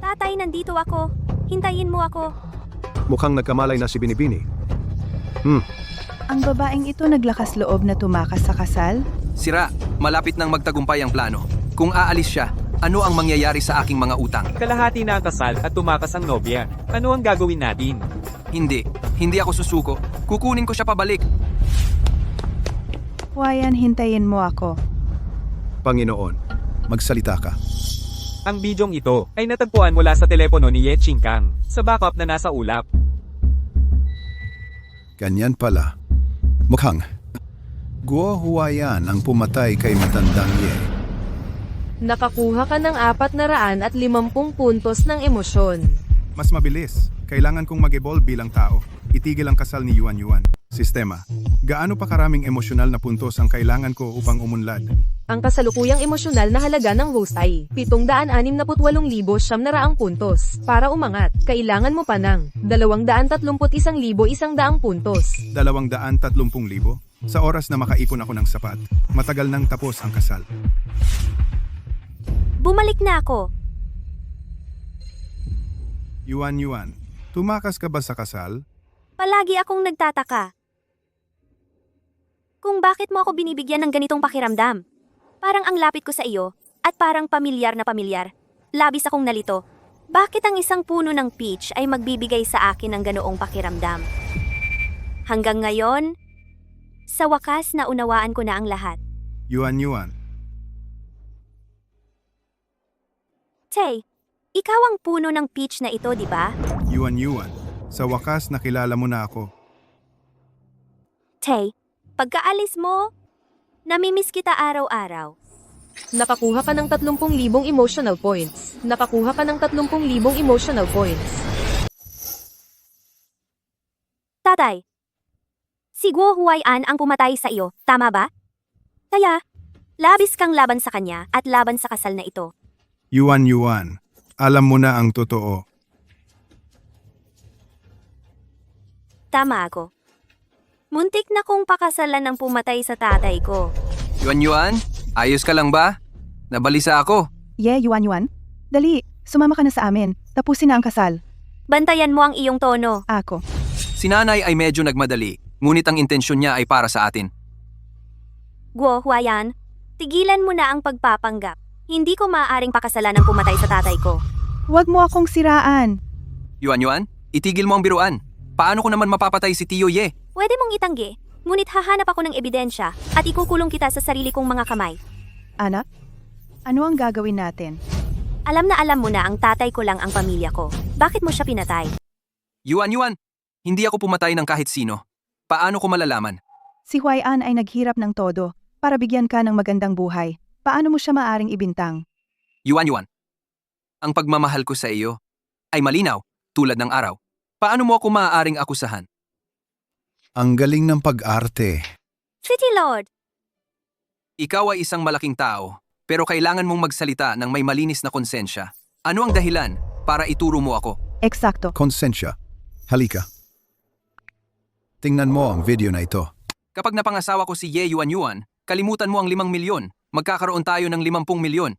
Tatay, nandito ako. Hintayin mo ako. Mukhang nagkamalay na si Binibini. Ang babaeng ito naglakas loob na tumakas sa kasal? Sira, malapit nang magtagumpay ang plano. Kung aalis siya, ano ang mangyayari sa aking mga utang? Kalahati na ang kasal at tumakas ang nobya. Ano ang gagawin natin? Hindi ako susuko. Kukunin ko siya pabalik. Wayan, hintayin mo ako. Panginoon. Magsalita ka. Ang bidyong ito ay natagpuan mula sa telepono ni Ye Chingkang sa backup na nasa ulap. Ganyan pala. Mukhang Guo Huayan ang pumatay kay matandang Ye. Nakakuha ka ng 450 puntos ng emosyon. Mas mabilis. Kailangan kong mag-evolve bilang tao. Itigil ang kasal ni Yuan. Sistema. Gaano pa karaming emosyonal na puntos ang kailangan ko upang umunlad? Ang kasalukuyang emosyonal na halaga ng host ay 768,900 puntos. Para umangat, kailangan mo pa ng 231,100 puntos. 230,000? Sa oras na makaipon ako ng sapat, matagal nang tapos ang kasal. Bumalik na ako. Yuan, tumakas ka ba sa kasal? Palagi akong nagtataka. Kung bakit mo ako binibigyan ng ganitong pakiramdam. Parang ang lapit ko sa iyo, at parang pamilyar na pamilyar. Labis akong nalito. Bakit ang isang puno ng peach ay magbibigay sa akin ng ganoong pakiramdam? Hanggang ngayon, sa wakas naunawaan ko na ang lahat. Yuan. Tay, ikaw ang puno ng peach na ito, di ba? Yuan, sa wakas nakilala mo na ako. Tay, pagkaalis mo, namimiss kita araw-araw. Nakakuha ka ng 30,000 emotional points. Nakakuha ka ng 30,000 emotional points. Tatay, si Guo Huayan ang pumatay sa iyo, tama ba? Kaya, labis kang laban sa kanya at laban sa kasal na ito. Yuan, alam mo na ang totoo. Tama ako. Muntik na kong pakasalan ng pumatay sa tatay ko. Yuan, ayos ka lang ba? Nabalisa ako. Yuan. Dali, sumama ka na sa amin. Tapusin na ang kasal. Bantayan mo ang iyong tono. Ako. Si nanay ay medyo nagmadali, ngunit ang intensyon niya ay para sa atin. Guo Huayan, tigilan mo na ang pagpapanggap. Hindi ko maaaring pakasalan ng pumatay sa tatay ko. Huwag mo akong siraan. Yuan, itigil mo ang biruan. Paano ko naman mapapatay si Tio Ye? Pwede mong itanggi, ngunit hahanap ako ng ebidensya at ikukulong kita sa sarili kong mga kamay. Anak, ano ang gagawin natin? Alam na alam mo na ang tatay ko lang ang pamilya ko. Bakit mo siya pinatay? Yuan, hindi ako pumatay ng kahit sino. Paano ko malalaman? Si Huayan ay naghirap ng todo para bigyan ka ng magandang buhay. Paano mo siya maaring ibintang? Yuan. Ang pagmamahal ko sa iyo ay malinaw, tulad ng araw. Paano mo ako maaaring akusahan? Ang galing ng pag-arte. City Lord! Ikaw ay isang malaking tao, pero kailangan mong magsalita ng may malinis na konsensya. Ano ang dahilan para ituro mo ako? Eksakto. Konsensya. Halika. Tingnan mo ang video na ito. Kapag napangasawa ko si Ye Yuan, kalimutan mo ang 5 milyon. Magkakaroon tayo ng 50 milyon.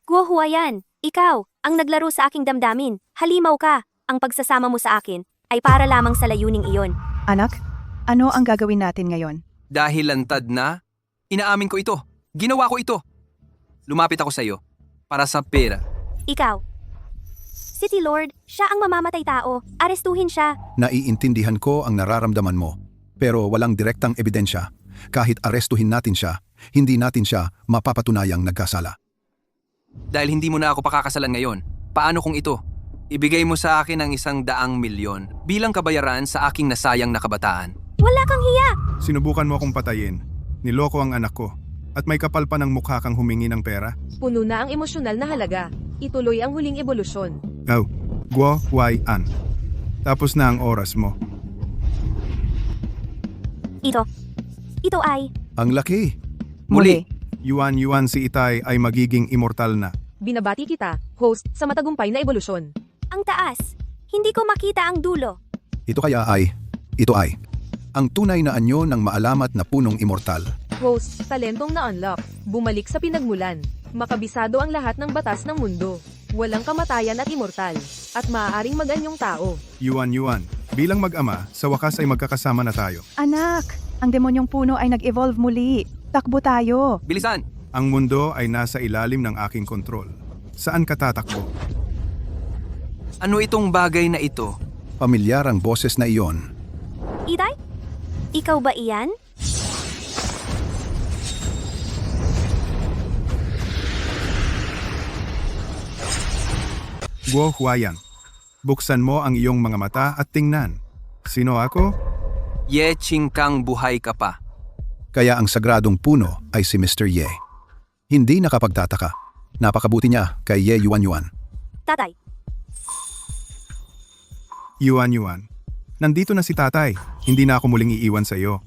Guo Huayan, ikaw, ang naglaro sa aking damdamin. Halimaw ka. Ang pagsasama mo sa akin ay para lamang sa layuning iyon. Anak, ano ang gagawin natin ngayon? Dahil lantad na, inaamin ko ito. Ginawa ko ito. Lumapit ako sa iyo para sa pera. Ikaw. City Lord, siya ang mamamatay tao. Arestuhin siya. Naiintindihan ko ang nararamdaman mo, pero walang direktang ebidensya. Kahit arestuhin natin siya, hindi natin siya mapapatunayang nagkasala. Dahil hindi mo na ako pakakasalan ngayon, paano kung ito? Ibigay mo sa akin ang 100 milyon bilang kabayaran sa aking nasayang na kabataan. Wala kang hiya. Sinubukan mo akong patayin. Niloko ang anak ko. At may kapal pa ng mukha kang humingi ng pera. Puno na ang emosyonal na halaga. Ituloy ang huling ebolusyon. Oh, Guo Huai-an. Tapos na ang oras mo. Ito ay... Ang laki. Muli. Yuan si Itay ay magiging immortal na. Binabati kita, host, sa matagumpay na ebolusyon. Ang taas. Hindi ko makita ang dulo. Ito ay ang tunay na anyo ng maalamat na punong immortal. Host, talentong na-unlock. Bumalik sa pinagmulan. Makabisado ang lahat ng batas ng mundo. Walang kamatayan at immortal. At maaaring maganyong tao. Yuan, bilang mag-ama, sa wakas ay magkakasama na tayo. Anak, ang demonyong puno ay nag-evolve muli. Takbo tayo. Bilisan! Ang mundo ay nasa ilalim ng aking kontrol. Saan ka tatakbo? Ano itong bagay na ito? Pamilyar ang boses na iyon. Itay? Ikaw ba iyan? Guo Huayan, buksan mo ang iyong mga mata at tingnan. Sino ako? Ye Qingkang, buhay ka pa. Kaya ang sagradong puno ay si Mr. Ye. Hindi nakapagtataka. Napakabuti niya kay Ye Yuan. Tatay. Yuan, nandito na si tatay. Hindi na ako muling iiwan sa iyo.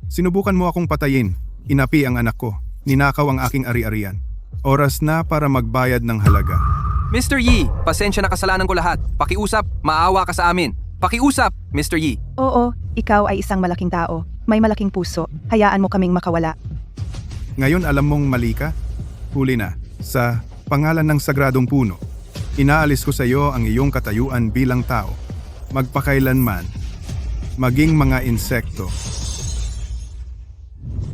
Sinubukan mo akong patayin. Inapi ang anak ko. Ninakaw ang aking ari-arian. Oras na para magbayad ng halaga. Mr. Yi, pasensya na kasalanan ko lahat. Pakiusap, maawa ka sa amin. Pakiusap, Mr. Yi. Oo, ikaw ay isang malaking tao. May malaking puso. Hayaan mo kaming makawala. Ngayon alam mong mali ka? Huli na. Sa pangalan ng sagradong puno, inaalis ko sa iyo ang iyong katayuan bilang tao. Magpakailanman, maging mga insekto.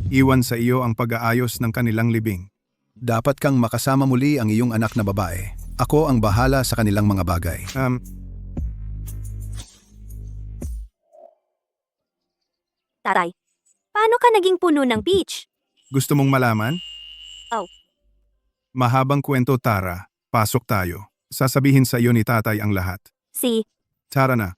Iwan sa iyo ang pag-aayos ng kanilang libing. Dapat kang makasama muli ang iyong anak na babae. Ako ang bahala sa kanilang mga bagay. Tatay. Paano ka naging puno ng peach? Gusto mong malaman? Oh. Mahabang kwento, Tara. Pasok tayo. Sasabihin sa iyo ni tatay ang lahat. Si... Tara na.